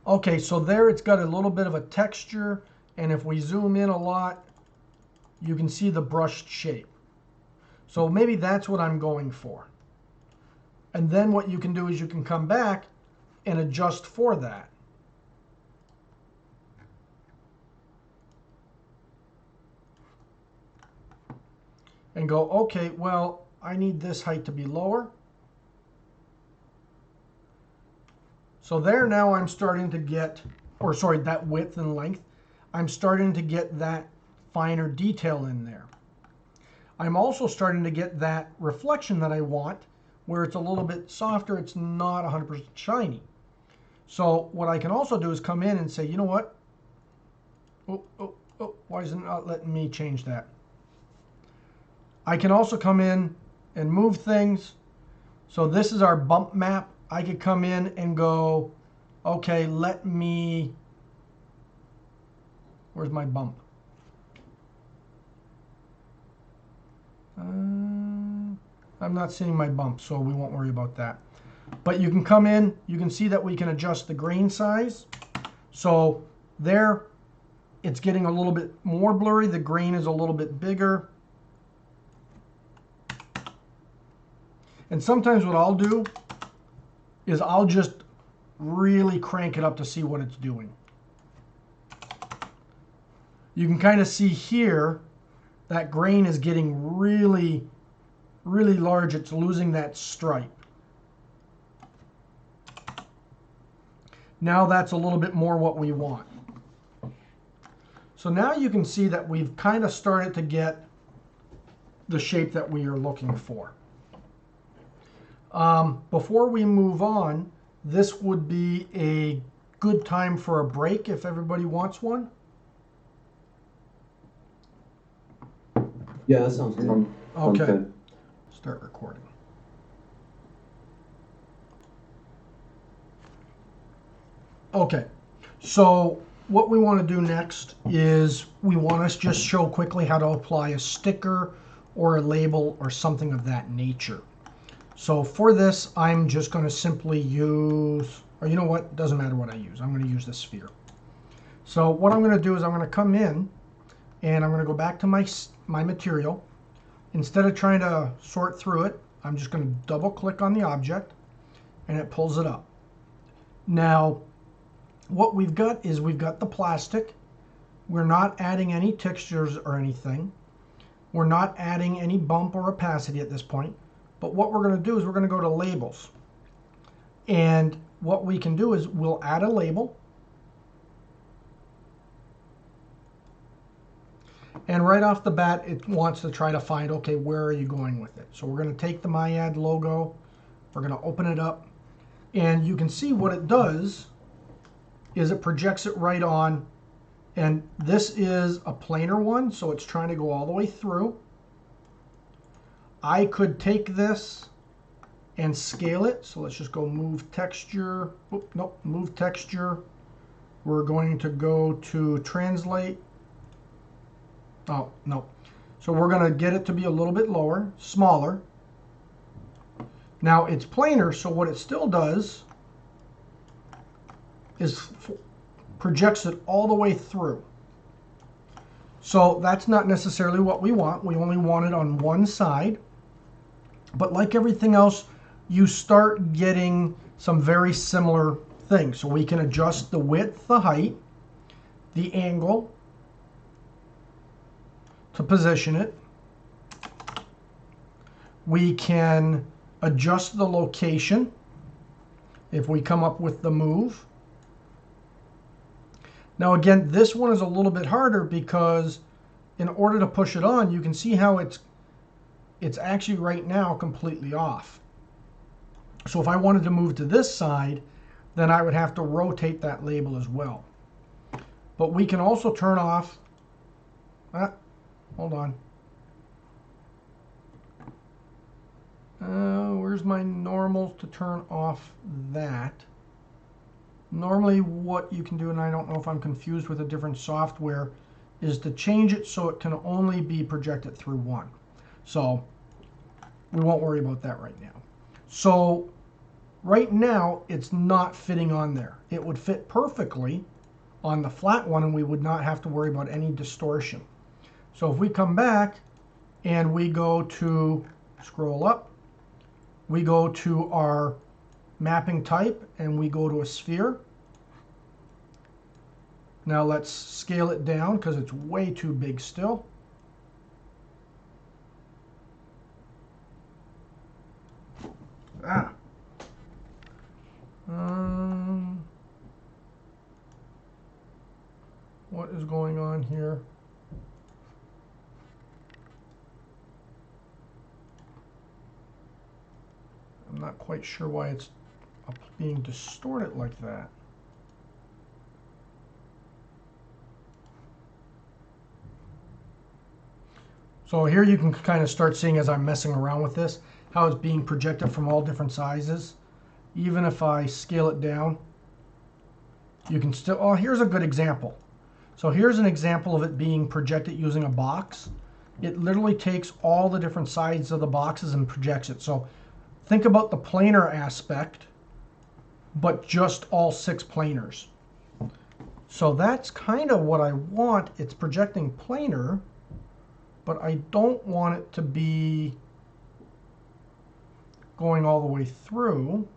Okay, so there it's got a little bit of a texture, and if we zoom in a lot, you can see the brushed shape. So maybe that's what I'm going for. And then what you can do is you can come back and adjust for that. And go, okay, well, I need this height to be lower. So there now I'm starting to get, or sorry, that width and length, I'm starting to get that finer detail in there. I'm also starting to get that reflection that I want, where it's a little bit softer, it's not 100% shiny. So what I can also do is come in and say, you know what? Why is it not letting me change that? I can also come in and move things. So this is our bump map. I could come in and go, okay, let me, where's my bump? I'm not seeing my bump, so we won't worry about that. But you can come in, you can see that we can adjust the grain size. So there, it's getting a little bit more blurry. The grain is a little bit bigger. And sometimes what I'll do is I'll just really crank it up to see what it's doing. You can kind of see here that grain is getting really, really large. It's losing that stripe. Now that's a little bit more what we want. So now you can see that we've kind of started to get the shape that we are looking for. Before we move on, this would be a good time for a break if everybody wants one. Yeah, that sounds good. Okay. good. Start recording. Okay, so what we want to do next is we want to just show quickly how to apply a sticker or a label or something of that nature. So for this, I'm just going to simply use, or you know what, doesn't matter what I use. I'm going to use the sphere. So what I'm going to do is I'm going to come in and I'm going to go back to my material. Instead of trying to sort through it, I'm just going to double click on the object and it pulls it up. Now, what we've got is we've got the plastic. We're not adding any textures or anything. We're not adding any bump or opacity at this point. But what we're going to do is we're going to go to labels. And what we can do is we'll add a label. And right off the bat, it wants to try to find, okay, where are you going with it? So we're going to take the MyAd logo. We're going to open it up. And you can see what it does is it projects it right on. And this is a planar one, so it's trying to go all the way through. I could take this and scale it. So let's just go move texture. Oop, nope, move texture. We're going to go to translate. Oh, no. So we're going to get it to be a little bit lower, smaller. Now it's planar, so what it still does is projects it all the way through. So that's not necessarily what we want. We only want it on one side. But like everything else, you start getting some very similar things. So we can adjust the width, the height, the angle to position it. We can adjust the location if we come up with the move. Now again, this one is a little bit harder because in order to push it on, you can see how it's actually right now completely off. So if I wanted to move to this side, then I would have to rotate that label as well. But we can also turn off, hold on. Where's my normals to turn off that? Normally what you can do, and I don't know if I'm confused with a different software, is to change it so it can only be projected through one. So we won't worry about that right now. So right now it's not fitting on there. It would fit perfectly on the flat one and we would not have to worry about any distortion. So if we come back and we go to scroll up, we go to our mapping type and we go to a sphere. Now let's scale it down because it's way too big still. What is going on here? I'm not quite sure why it's being distorted like that. So here you can kind of start seeing as I'm messing around with this, how it's being projected from all different sizes. Even if I scale it down, you can still, oh, here's a good example. So here's an example of it being projected using a box. It literally takes all the different sides of the boxes and projects it. So think about the planar aspect, but just all 6 planars. So that's kind of what I want. It's projecting planar, but I don't want it to be going all the way through.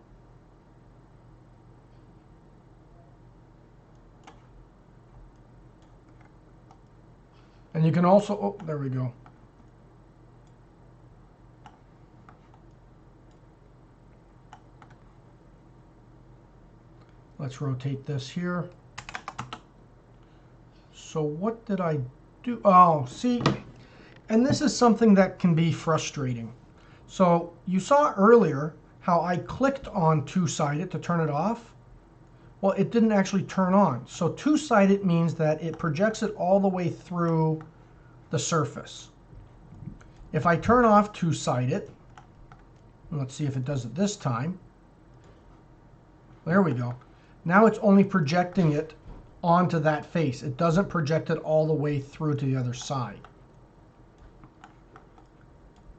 And you can also, oh, there we go. Let's rotate this here. So what did I do? Oh, see, and this is something that can be frustrating. So you saw earlier how I clicked on two-sided to turn it off. Well, it didn't actually turn on. So two-sided means that it projects it all the way through the surface. If I turn off two-sided, let's see if it does it this time. There we go. Now it's only projecting it onto that face. It doesn't project it all the way through to the other side.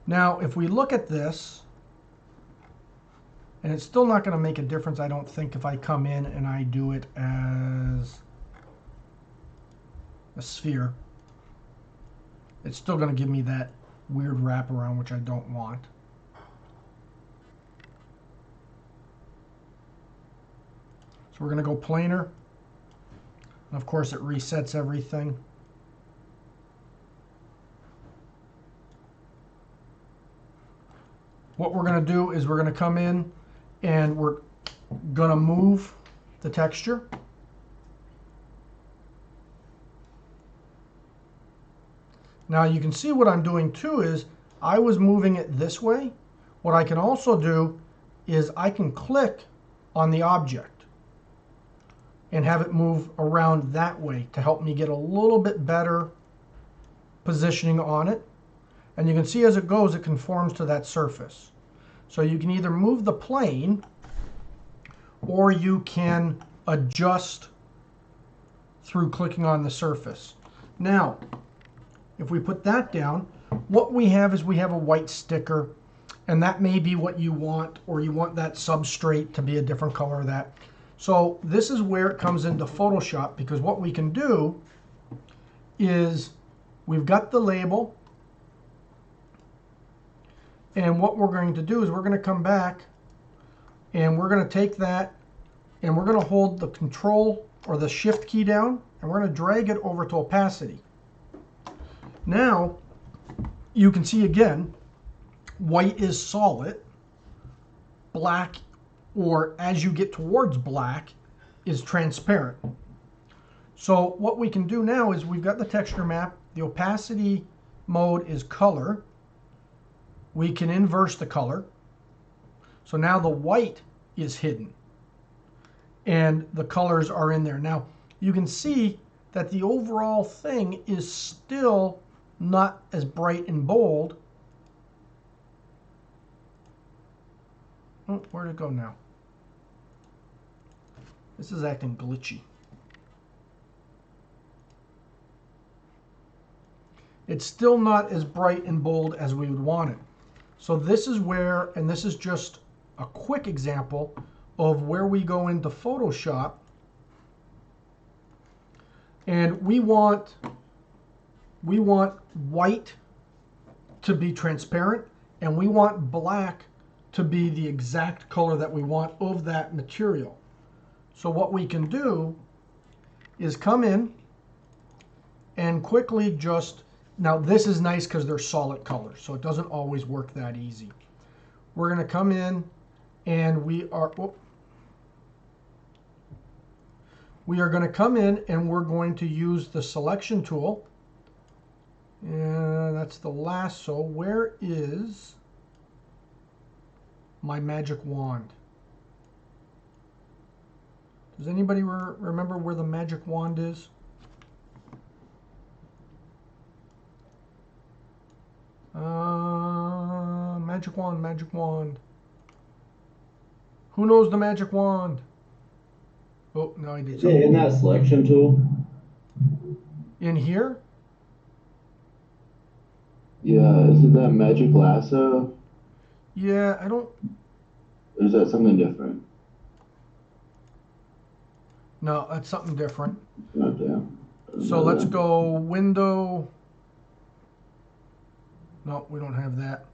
Now, if we look at this, and it's still not going to make a difference, I don't think, if I come in and I do it as a sphere. It's still going to give me that weird wraparound, which I don't want. So we're going to go planar. And of course, it resets everything. What we're going to do is we're going to come in and we're going to move the texture. Now you can see what I'm doing too is I was moving it this way. What I can also do is I can click on the object and have it move around that way to help me get a little bit better positioning on it. And you can see as it goes, it conforms to that surface. So you can either move the plane or you can adjust through clicking on the surface. Now, if we put that down, what we have is we have a white sticker, and that may be what you want, or you want that substrate to be a different color of that. So this is where it comes into Photoshop, because what we can do is we've got the label, and what we're going to do is we're going to come back and we're going to take that and we're going to hold the control or the shift key down and we're going to drag it over to opacity. Now you can see again, white is solid, black, or as you get towards black, is transparent. So what we can do now is we've got the texture map, the opacity mode is color. We can inverse the color. So now the white is hidden and the colors are in there. Now you can see that the overall thing is still not as bright and bold. Oh, where'd it go now? This is acting glitchy. It's still not as bright and bold as we would want it. So this is where, and this is just a quick example of where we go into Photoshop and we want white to be transparent and we want black to be the exact color that we want of that material. So what we can do is come in and quickly just, now this is nice because they're solid colors, so it doesn't always work that easy. We're going to come in and we are going to come in and we're going to use the selection tool. And that's the lasso. Where is my magic wand? Does anybody remember where the magic wand is? Magic wand, magic wand. Who knows the magic wand? Oh, no, I did Is something. it in that selection tool? In here? Yeah, is it that magic lasso? Yeah, I don't. Or is that something different? No, that's something different. Oh, damn. So let's go window. No, we don't have that.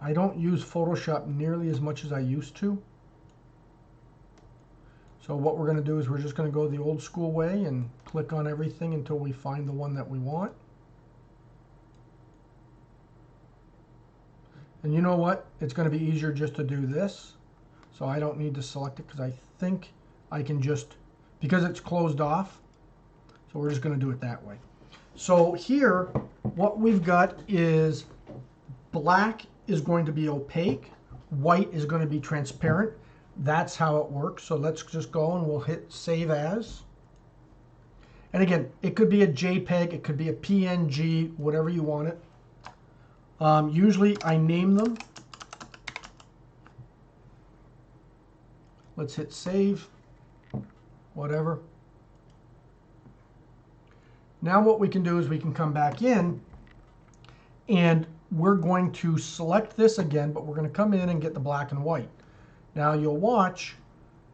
I don't use Photoshop nearly as much as I used to. So what we're going to do is we're just going to go the old school way and click on everything until we find the one that we want. And you know what? It's going to be easier just to do this. So I don't need to select it because I think I can just, because it's closed off. So we're just going to do it that way. So here, what we've got is black is going to be opaque. White is going to be transparent. That's how it works. So let's just go and we'll hit save as. And again, it could be a JPEG, it could be a PNG, whatever you want it. Usually I name them. Let's hit save, whatever. Now what we can do is we can come back in and we're going to select this again, but we're going to come in and get the black and white. Now you'll watch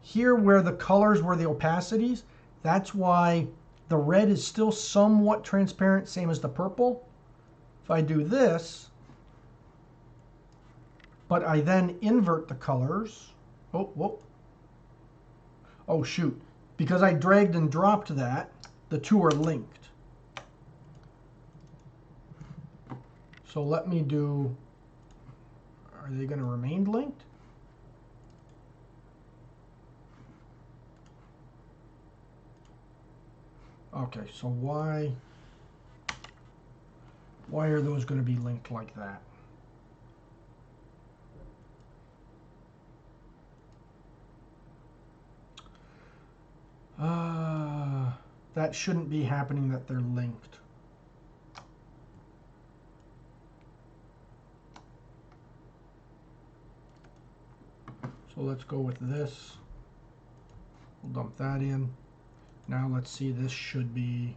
here where the colors were the opacities, that's why the red is still somewhat transparent, same as the purple. If I do this, but I then invert the colors, oh shoot, because I dragged and dropped that, the two are linked. So let me do, are they going to remain linked? Okay, so why are those going to be linked like that? That shouldn't be happening that they're linked. So let's go with this. We'll dump that in. Now let's see, this should be,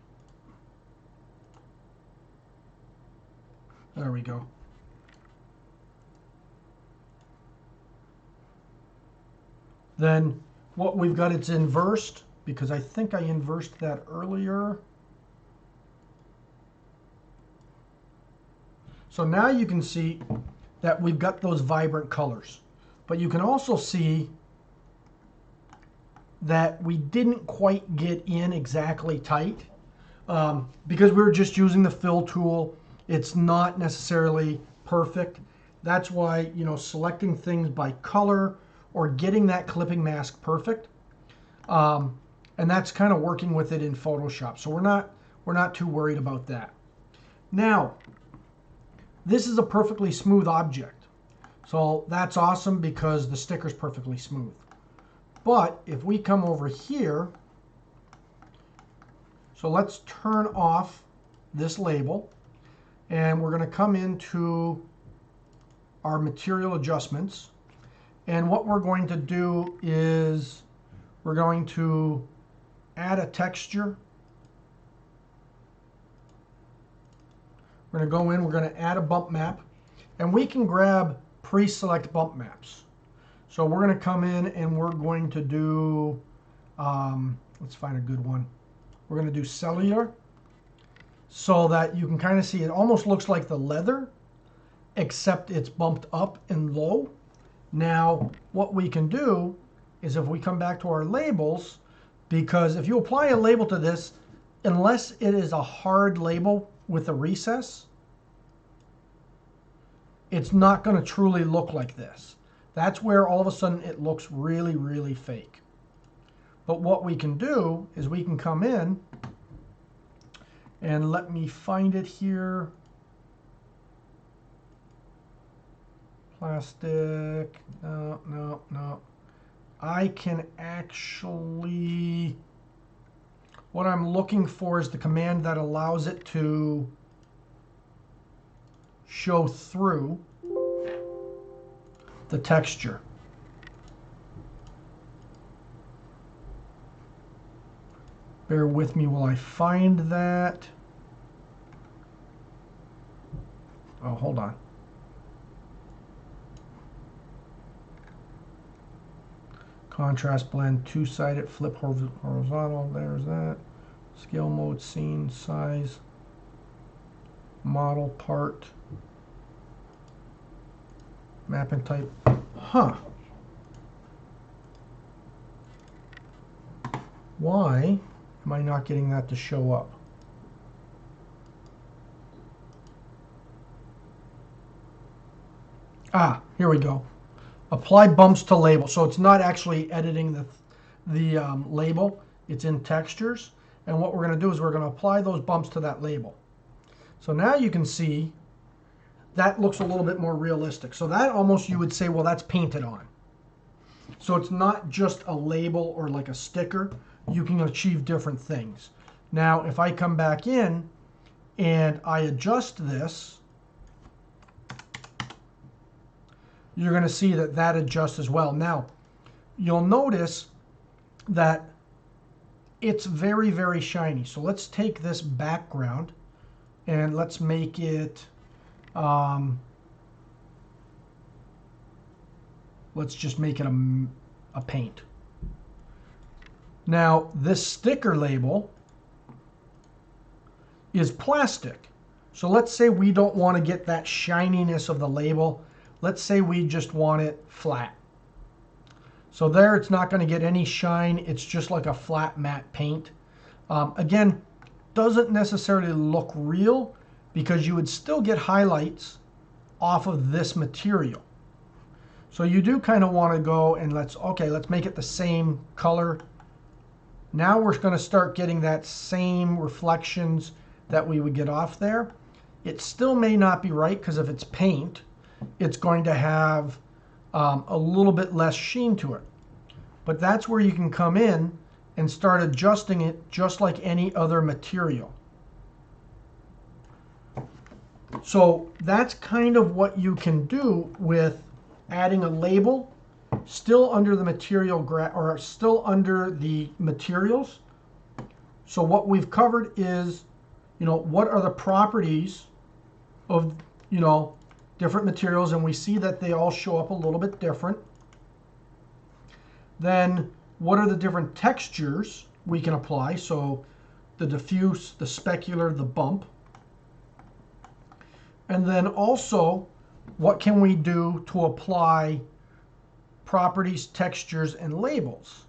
there we go. Then what we've got, it's inversed, because I think I inversed that earlier. So now you can see that we've got those vibrant colors. But you can also see that we didn't quite get in exactly tight because we were just using the fill tool. It's not necessarily perfect. That's why, you know, selecting things by color or getting that clipping mask perfect. And that's kind of working with it in Photoshop. So we're not too worried about that. Now, this is a perfectly smooth object. So that's awesome because the sticker's perfectly smooth. But if we come over here, so let's turn off this label and we're going to come into our material adjustments. And what we're going to do is we're going to add a texture. We're going to go in, we're going to add a bump map, and we can grab pre-select bump maps. So we're going to come in and we're going to do, let's find a good one. We're going to do cellular so that you can kind of see it almost looks like the leather, except it's bumped up and low. Now, what we can do is if we come back to our labels, because if you apply a label to this, unless it is a hard label with a recess, it's not going to truly look like this. That's where all of a sudden it looks really, really fake. But what we can do is we can come in and let me find it here. Plastic, no. I can actually, what I'm looking for is the command that allows it to show through the texture. Bear with me while I find that. Oh, hold on. Contrast blend, two-sided, flip horizontal, there's that. Scale mode, scene, size, model, part, mapping type. Huh. Why am I not getting that to show up? Ah, here we go. Apply bumps to label. So it's not actually editing the label. It's in textures. And what we're going to do is we're going to apply those bumps to that label. So now you can see that looks a little bit more realistic. So that almost you would say, well, that's painted on. So it's not just a label or like a sticker. You can achieve different things. Now, if I come back in and I adjust this, you're going to see that that adjusts as well. Now, you'll notice that it's very, very shiny. So let's take this background and let's make it, let's just make it a paint. Now, this sticker label is plastic. So let's say we don't want to get that shininess of the label. Let's say we just want it flat. So there it's not going to get any shine. It's just like a flat matte paint. Again, doesn't necessarily look real because you would still get highlights off of this material. So you do kind of want to go and let's make it the same color. Now we're going to start getting that same reflections that we would get off there. It still may not be right because if it's paint, it's going to have a little bit less sheen to it. But that's where you can come in and start adjusting it just like any other material. So that's kind of what you can do with adding a label still under the material or still under the materials. So what we've covered is, what are the properties of, different materials, and we see that they all show up a little bit different. Then what are the different textures we can apply? So the diffuse, the specular, the bump. And then also, what can we do to apply properties, textures, and labels?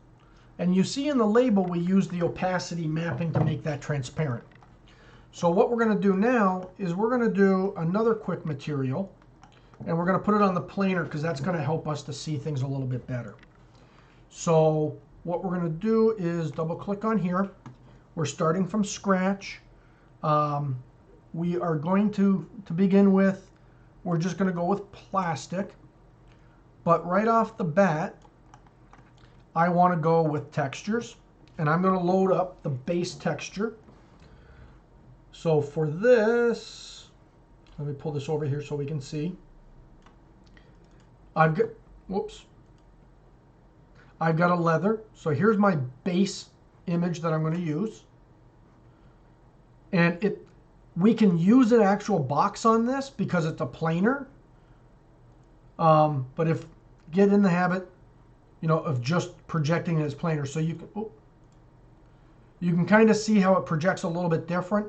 And you see in the label, we use the opacity mapping to make that transparent. So what we're going to do now is we're going to do another quick material, and we're going to put it on the planer because that's going to help us to see things a little bit better. So what we're going to do is double click on here. We're starting from scratch. We are going to begin with, we're just going to go with plastic. But right off the bat, I want to go with textures. And I'm going to load up the base texture. So for this, let me pull this over here so we can see. I've got a leather. So here's my base image that I'm going to use. And we can use an actual box on this because it's a planer. But get in the habit, of just projecting it as planar. So you can kind of see how it projects a little bit different,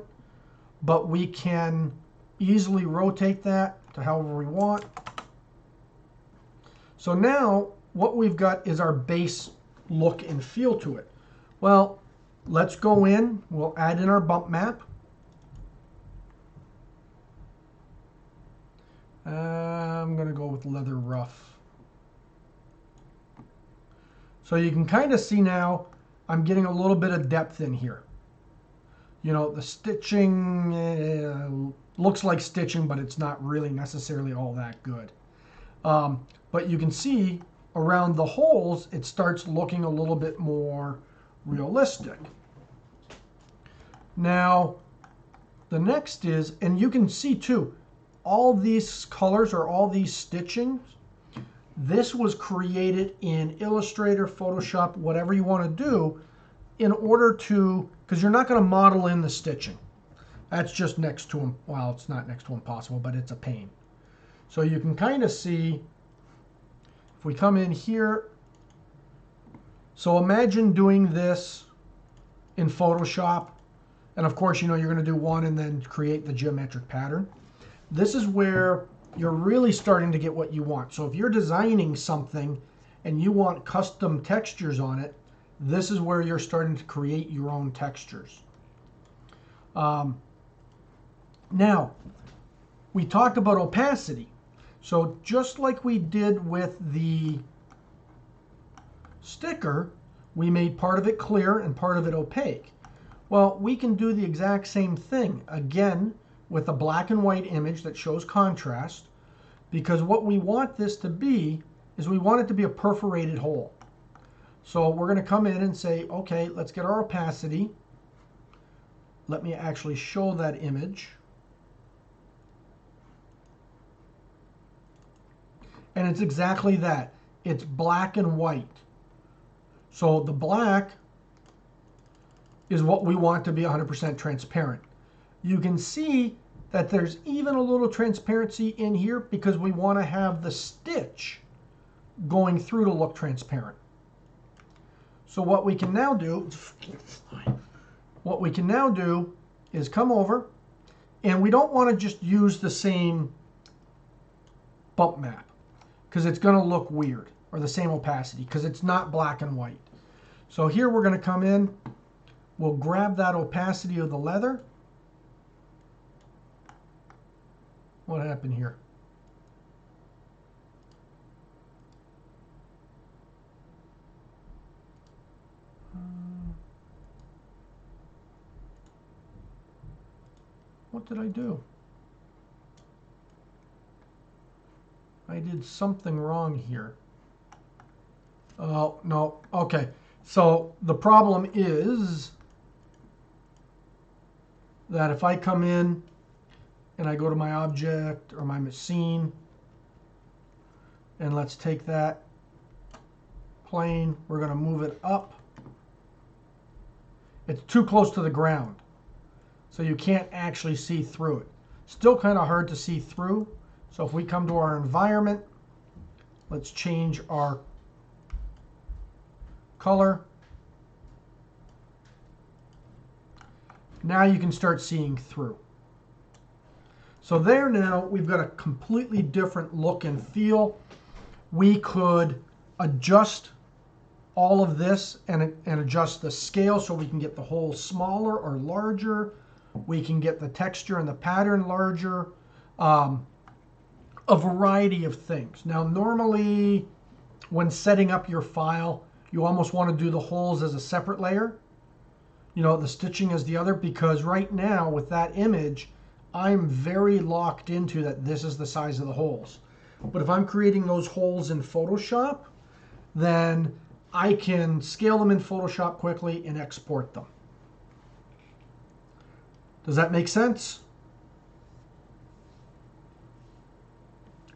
but we can easily rotate that to however we want. So now what we've got is our base look and feel to it. Well, let's go in, we'll add in our bump map. I'm going to go with leather rough. So you can kind of see now I'm getting a little bit of depth in here. The stitching looks like stitching, but it's not really necessarily all that good. But you can see around the holes, it starts looking a little bit more realistic. Now, the next is, and you can see too, all these colors or all these stitchings, this was created in Illustrator, Photoshop, whatever you want to do, in order to, because you're not going to model in the stitching. That's just next to, well, it's not next to impossible, but it's a pain. So you can kind of see, if we come in here, so imagine doing this in Photoshop, and of course, you know, you're going to do one and then create the geometric pattern. This is where you're really starting to get what you want. So if you're designing something and you want custom textures on it, this is where you're starting to create your own textures. Now, we talked about opacity. So just like we did with the sticker, we made part of it clear and part of it opaque. Well, we can do the exact same thing, again, with a black and white image that shows contrast, because what we want this to be is we want it to be a perforated hole. So we're going to come in and say, okay, let's get our opacity. Let me actually show that image. And it's exactly that. It's black and white. So the black is what we want to be 100% transparent. You can see that there's even a little transparency in here because we want to have the stitch going through to look transparent. So what we can now do, is come over, and we don't want to just use the same bump map because it's going to look weird, or the same opacity because it's not black and white. So here we're going to come in, we'll grab that opacity of the leather. What happened here? What did I do? I did something wrong here. Oh, no. Okay. So the problem is that if I come in and I go to my object or my scene, and let's take that plane, we're going to move it up. It's too close to the ground, so you can't actually see through it. Still kind of hard to see through. So if we come to our environment, let's change our color. Now you can start seeing through. So there now we've got a completely different look and feel. We could adjust all of this and adjust the scale so we can get the hole smaller or larger. We can get the texture and the pattern larger. A variety of things. Now normally when setting up your file, you almost want to do the holes as a separate layer. You know, the stitching as the other, because right now with that image, I'm very locked into that this is the size of the holes. But if I'm creating those holes in Photoshop, then I can scale them in Photoshop quickly and export them. Does that make sense?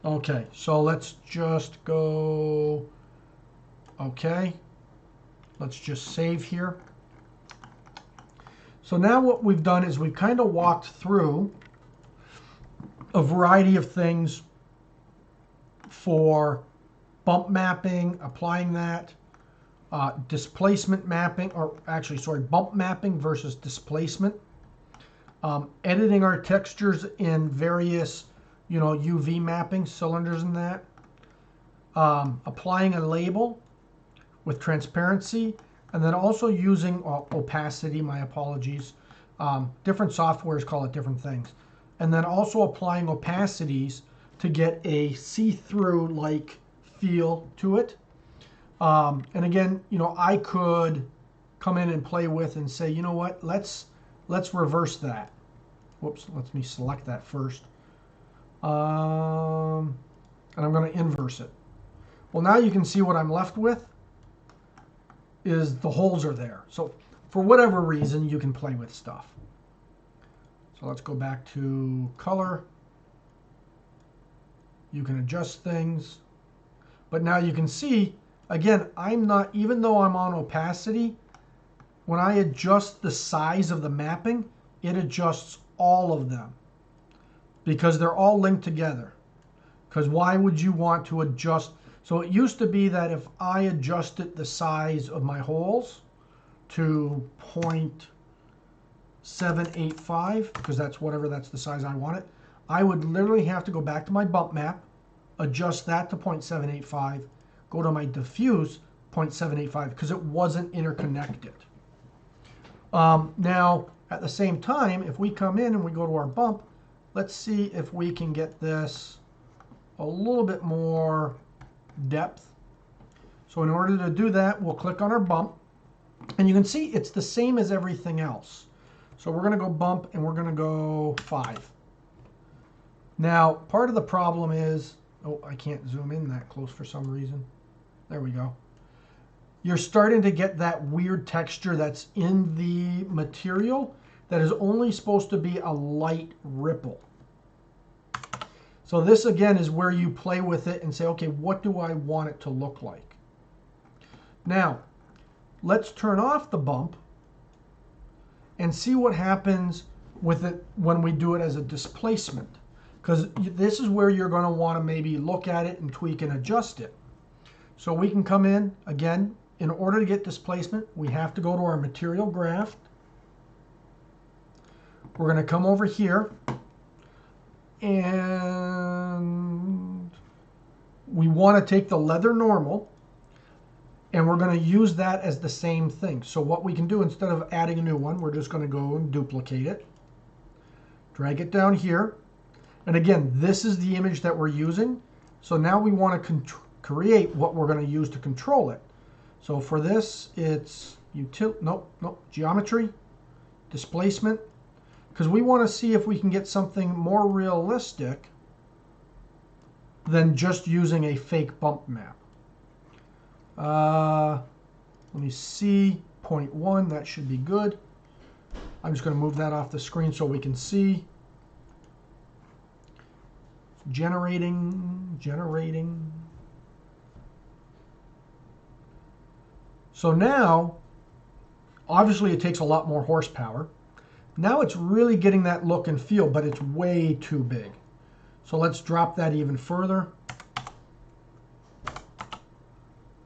Okay, so let's just go, okay. Let's just save here. So now what we've done is we've kind of walked through a variety of things for bump mapping, applying that, displacement mapping, or actually, sorry, bump mapping versus displacement, editing our textures in various, you know, UV mapping, cylinders and that, applying a label with transparency, and then also using opacity, my apologies. Different softwares call it different things. And then also applying opacities to get a see-through like feel to it. And again, you know, I could come in and play with and say, you know what, let's reverse that. Whoops, let me select that first. And I'm going to inverse it. Well, now you can see what I'm left with is the holes are there. So for whatever reason, you can play with stuff. So let's go back to color. You can adjust things. But now you can see, again, I'm not, even though I'm on opacity, when I adjust the size of the mapping, it adjusts all of them because they're all linked together. Because why would you want to adjust? So it used to be that if I adjusted the size of my holes to 0.785, because that's the size I want it, I would literally have to go back to my bump map, adjust that to 0.785, go to my diffuse 0.785 because it wasn't interconnected. Now, at the same time, if we come in and we go to our bump, let's see if we can get this a little bit more depth. So in order to do that, we'll click on our bump. And you can see it's the same as everything else. So we're going to go bump and we're going to go 5. Now, part of the problem is, oh, I can't zoom in that close for some reason. There we go. You're starting to get that weird texture that's in the material that is only supposed to be a light ripple. So this again is where you play with it and say, okay, what do I want it to look like? Now, let's turn off the bump and see what happens with it when we do it as a displacement. Because this is where you're going to want to maybe look at it and tweak and adjust it. So we can come in, again, in order to get displacement, we have to go to our material graph. We're going to come over here and we want to take the leather normal and we're going to use that as the same thing. So what we can do, instead of adding a new one, we're just going to go and duplicate it, drag it down here. And again, this is the image that we're using. So now we want to create what we're going to use to control it. So for this, it's geometry, displacement, because we want to see if we can get something more realistic than just using a fake bump map. Let me see, 0.1, that should be good. I'm just going to move that off the screen so we can see. Generating. So now, obviously it takes a lot more horsepower. Now it's really getting that look and feel, but it's way too big. So let's drop that even further.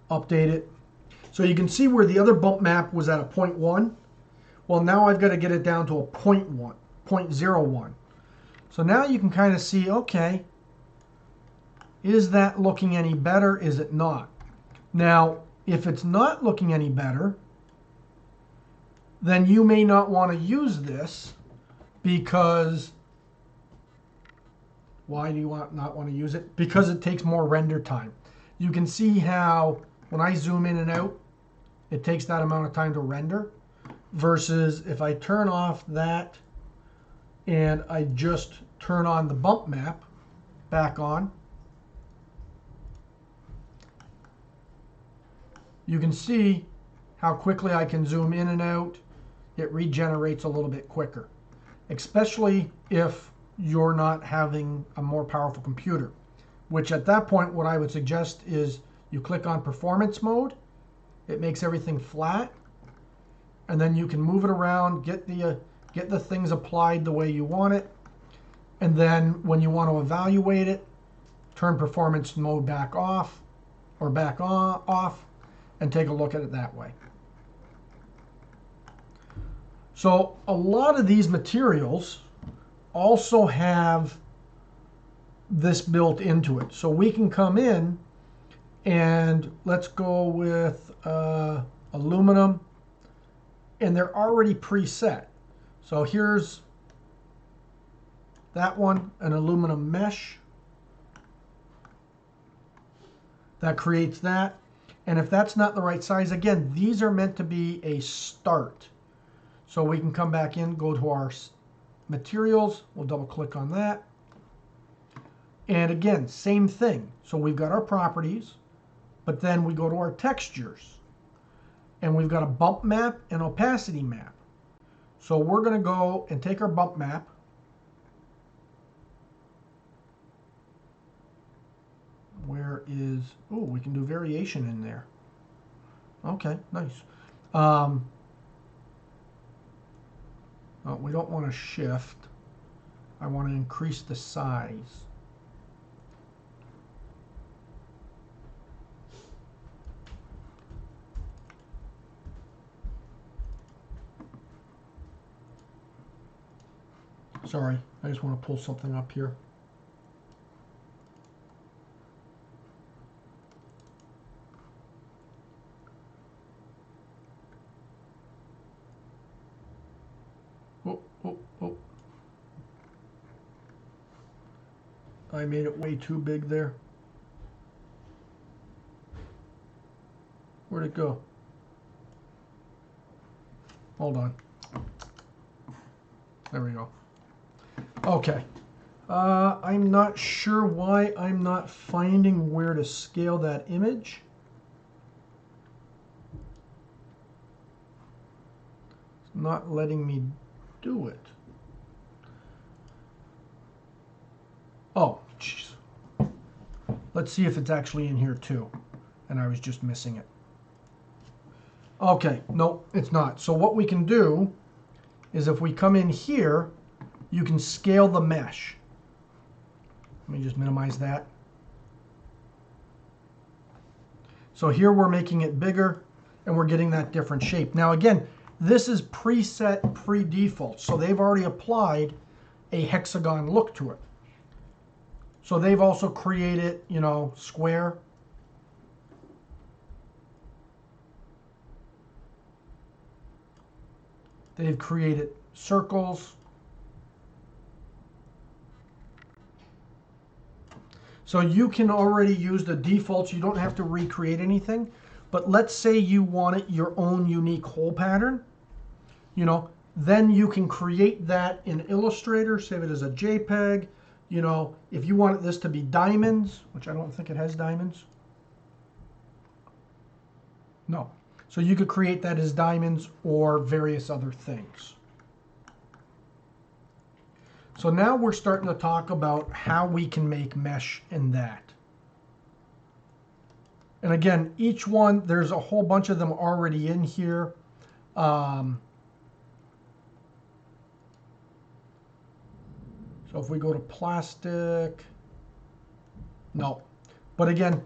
Update it. So you can see where the other bump map was at a 0.1. Well, now I've got to get it down to a 0.01. So now you can kind of see, okay, is that looking any better? Is it not? Now, if it's not looking any better, then you may not want to use this because, why do you not want to use it? Because it takes more render time. You can see how when I zoom in and out, it takes that amount of time to render, versus if I turn off that and I just turn on the bump map back on, you can see how quickly I can zoom in and out. It regenerates a little bit quicker, especially if you're not having a more powerful computer, which at that point, what I would suggest is you click on performance mode. It makes everything flat, and then you can move it around, get the things applied the way you want it, and then when you want to evaluate it, turn performance mode back off or back on, off, and take a look at it that way. So a lot of these materials also have this built into it. So we can come in and let's go with aluminum, and they're already preset. So here's that one, an aluminum mesh. That creates that. And if that's not the right size, again, these are meant to be a start. So we can come back in, go to our materials. We'll double click on that. And again, same thing. So we've got our properties, but then we go to our textures. And we've got a bump map and opacity map. So we're going to go and take our bump map. Where is, oh, we can do variation in there. Okay, nice. Oh, we don't want to shift. I want to increase the size. Sorry, I just want to pull something up here. Oh, oh, oh. I made it way too big there. Where'd it go? Hold on. There we go. Okay. I'm not sure why I'm not finding where to scale that image. It's not letting me do it. Oh, jeez. Let's see if it's actually in here too. And I was just missing it. Okay, no, it's not. So what we can do is if we come in here, you can scale the mesh. Let me just minimize that. So here we're making it bigger and we're getting that different shape. Now again, this is preset, pre-default. So they've already applied a hexagon look to it. So they've also created, you know, square. They've created circles. So you can already use the defaults. You don't have to recreate anything. But let's say you wanted your own unique hole pattern, you know, then you can create that in Illustrator, save it as a JPEG. You know, if you wanted this to be diamonds, which I don't think it has diamonds. No. So you could create that as diamonds or various other things. So now we're starting to talk about how we can make mesh in that. And again, each one, there's a whole bunch of them already in here. So if we go to plastic, no. But again,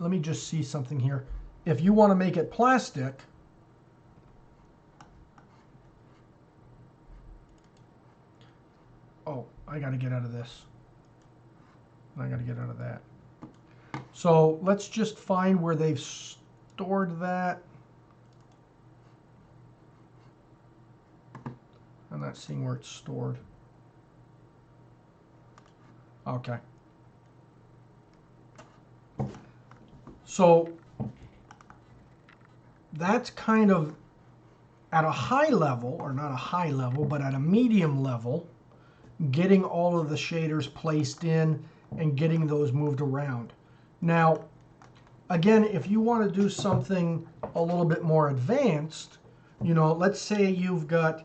let me just see something here. If you want to make it plastic, oh, I got to get out of this. I got to get out of that. So let's just find where they've stored that. I'm not seeing where it's stored. Okay. So that's kind of at a high level, or not a high level, but at a medium level, getting all of the shaders placed in and getting those moved around. Now, again, if you want to do something a little bit more advanced, you know, let's say you've got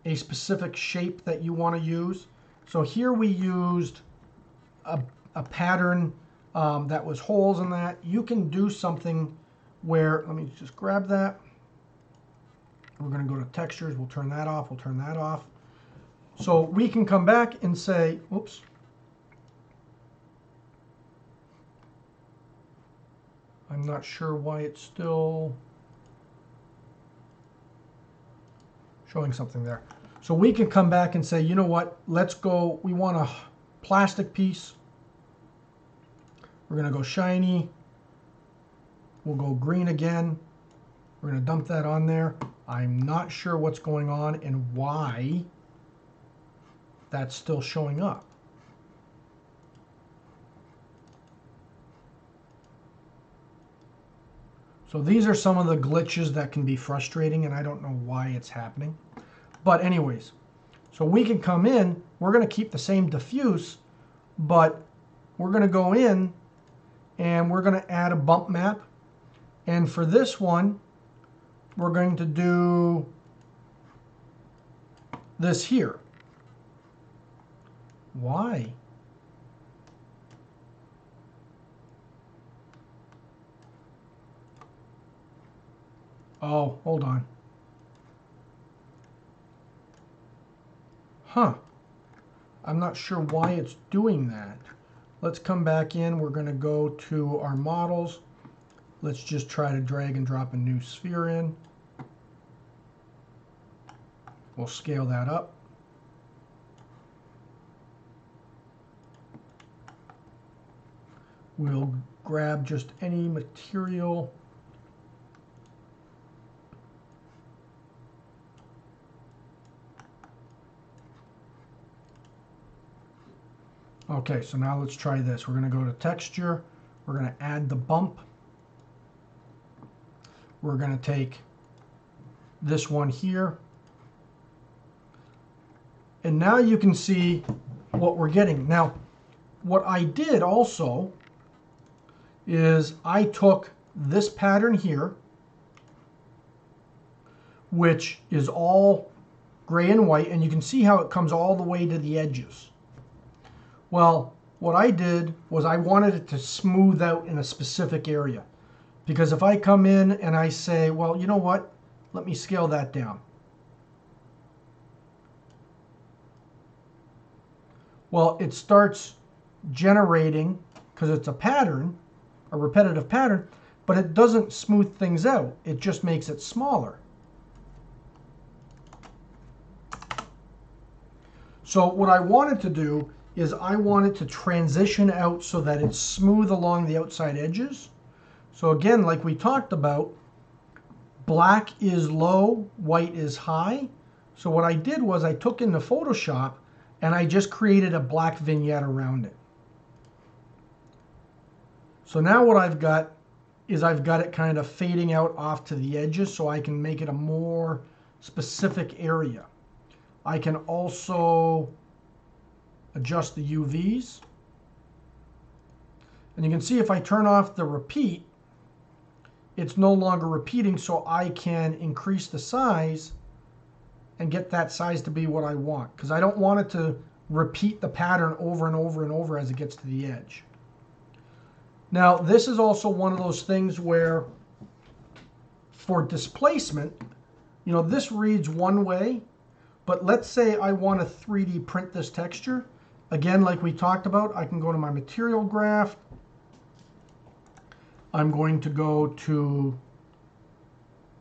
a specific shape that you want to use. So here we used a pattern that was holes in that. You can do something where, let me just grab that. We're going to go to textures. We'll turn that off. We'll turn that off. So we can come back and say, oops. I'm not sure why it's still showing something there. So we can come back and say, you know what, let's go, we want a plastic piece. We're going to go shiny. We'll go green again. We're going to dump that on there. I'm not sure what's going on and why that's still showing up. So these are some of the glitches that can be frustrating, and I don't know why it's happening. But anyways, so we can come in, we're going to keep the same diffuse, but we're going to go in and we're going to add a bump map. And for this one, we're going to do this here. Why? Oh, hold on. Huh. I'm not sure why it's doing that. Let's come back in. We're going to go to our models. Let's just try to drag and drop a new sphere in. We'll scale that up. We'll grab just any material. Okay, so now let's try this. We're going to go to texture. We're going to add the bump. We're going to take this one here. And now you can see what we're getting. Now, what I did also is I took this pattern here, which is all gray and white, and you can see how it comes all the way to the edges. Well, what I did was I wanted it to smooth out in a specific area. Because if I come in and I say, well, you know what? Let me scale that down. Well, it starts generating, because it's a pattern, a repetitive pattern, but it doesn't smooth things out. It just makes it smaller. So what I wanted to do is I wanted to transition out so that it's smooth along the outside edges. So again, like we talked about, black is low, white is high. So what I did was I took into Photoshop and I just created a black vignette around it. So now what I've got is I've got it kind of fading out off to the edges so I can make it a more specific area. I can also adjust the UVs. And you can see if I turn off the repeat, it's no longer repeating, so I can increase the size and get that size to be what I want, because I don't want it to repeat the pattern over and over and over as it gets to the edge. Now, this is also one of those things where for displacement, you know, this reads one way, but let's say I want to 3D print this texture. Again, like we talked about, I can go to my material graph. I'm going to go to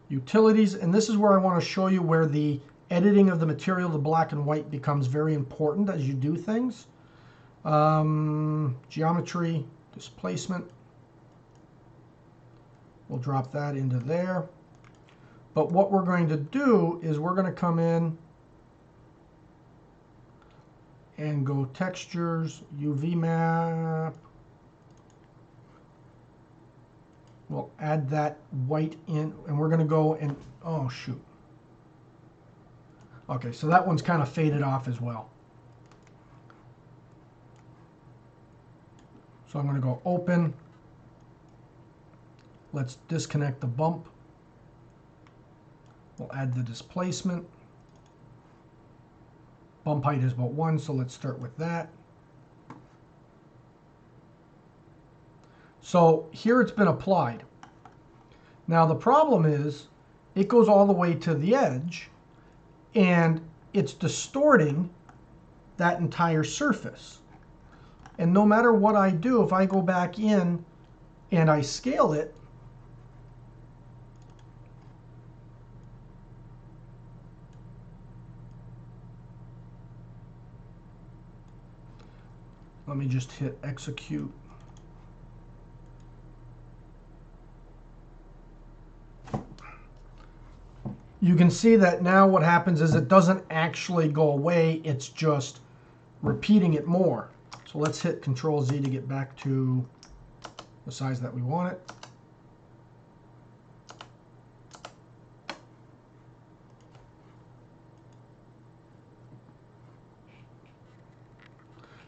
utilities, and this is where I want to show you where the editing of the material, the black and white, becomes very important as you do things. Geometry, displacement. We'll drop that into there. But what we're going to do is we're going to come in and go textures, UV map. We'll add that white in, and we're going to go and, oh shoot. Okay, so that one's kind of faded off as well. So I'm going to go open. Let's disconnect the bump. We'll add the displacement. Bump height is about 1, so let's start with that. So here it's been applied. Now the problem is it goes all the way to the edge and it's distorting that entire surface. And no matter what I do, if I go back in and I scale it, let me just hit execute. You can see that now what happens is it doesn't actually go away, it's just repeating it more. So let's hit Control Z to get back to the size that we want it.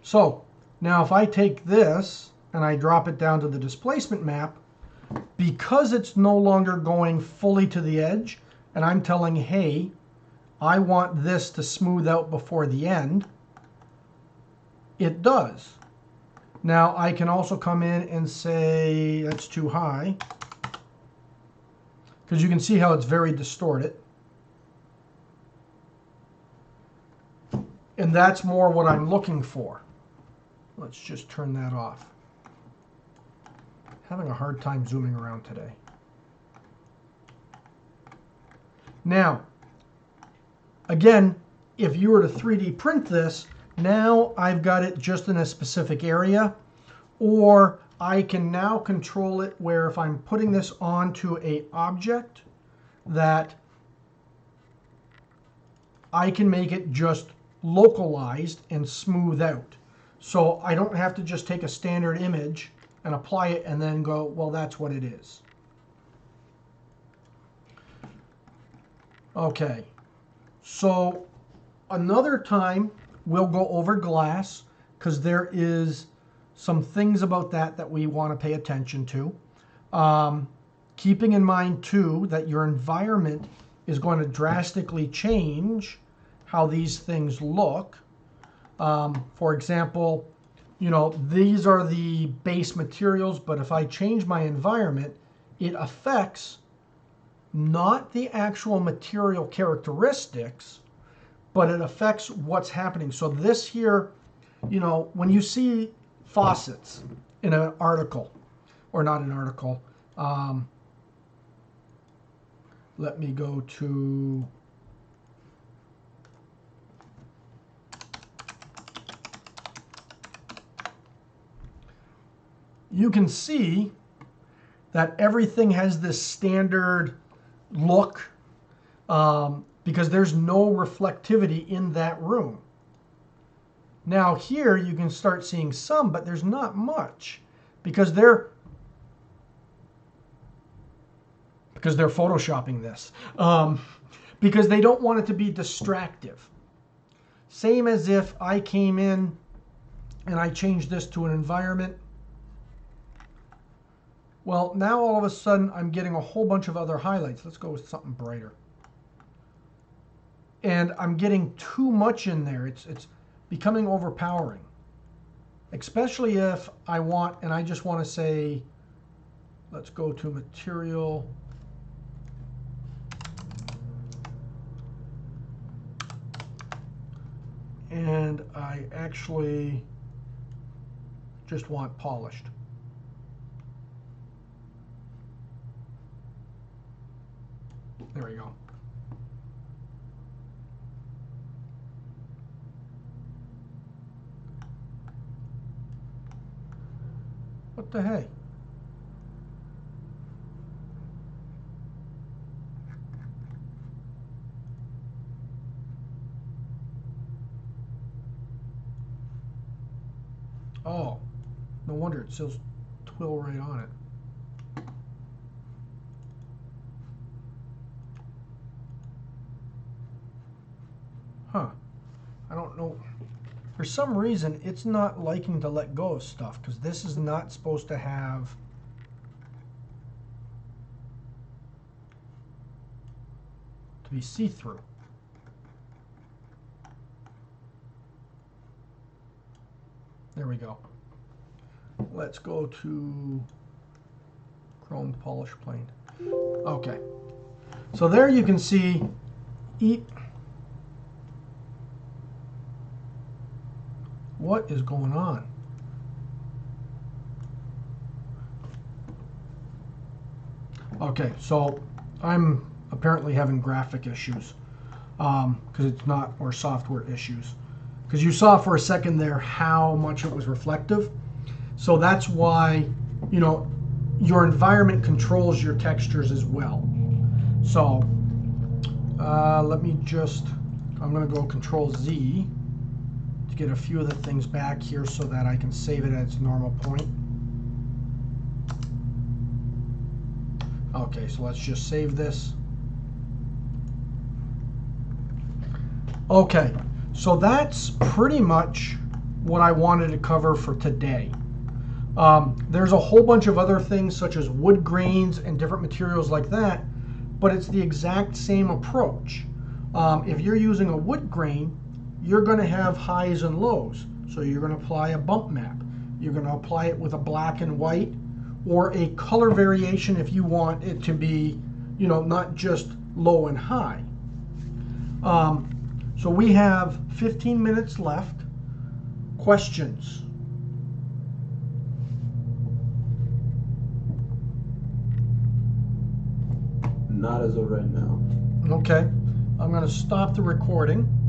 So now if I take this and I drop it down to the displacement map, because it's no longer going fully to the edge, and I'm telling, hey, I want this to smooth out before the end, it does. Now I can also come in and say that's too high, because you can see how it's very distorted. And that's more what I'm looking for. Let's just turn that off. Having a hard time zooming around today. Now, again, if you were to 3D print this, now I've got it just in a specific area, or I can now control it where if I'm putting this onto an object, that I can make it just localized and smooth out. So I don't have to just take a standard image and apply it and then go, well, that's what it is. Okay, so another time we'll go over glass because there is some things about that we want to pay attention to. Keeping in mind too that your environment is going to drastically change how these things look. For example, you know, these are the base materials, but if I change my environment, it affects not the actual material characteristics, but it affects what's happening. So this here, you know, when you see faucets in an article, or not an article, let me go to you can see that everything has this standard look because there's no reflectivity in that room. Now here you can start seeing some, but there's not much because they're photoshopping this because they don't want it to be distractive. Same as if I came in and I changed this to an environment. Well, now all of a sudden I'm getting a whole bunch of other highlights. Let's go with something brighter. And I'm getting too much in there. It's becoming overpowering. Especially if I want, and I just want to say, let's go to material. And I actually just want polished. There we go. What the heck? Oh, no wonder it says twill right on it. Huh. I don't know. For some reason, it's not liking to let go of stuff because this is not supposed to have to be see-through. There we go. Let's go to chrome polish plane. Okay. So there you can see what is going on. Okay, so I'm apparently having graphic issues because it's not, or software issues. Because you saw for a second there how much it was reflective. So that's why, you know, your environment controls your textures as well. So let me just, I'm going to go Control Z to get a few of the things back here so that I can save it at its normal point. Okay, so let's just save this. Okay, so that's pretty much what I wanted to cover for today. There's a whole bunch of other things such as wood grains and different materials like that, but it's the exact same approach. If you're using a wood grain, you're going to have highs and lows. So you're going to apply a bump map. You're going to apply it with a black and white or a color variation if you want it to be, you know, not just low and high. So we have 15 minutes left. Questions? Not as of right now. Okay. I'm going to stop the recording.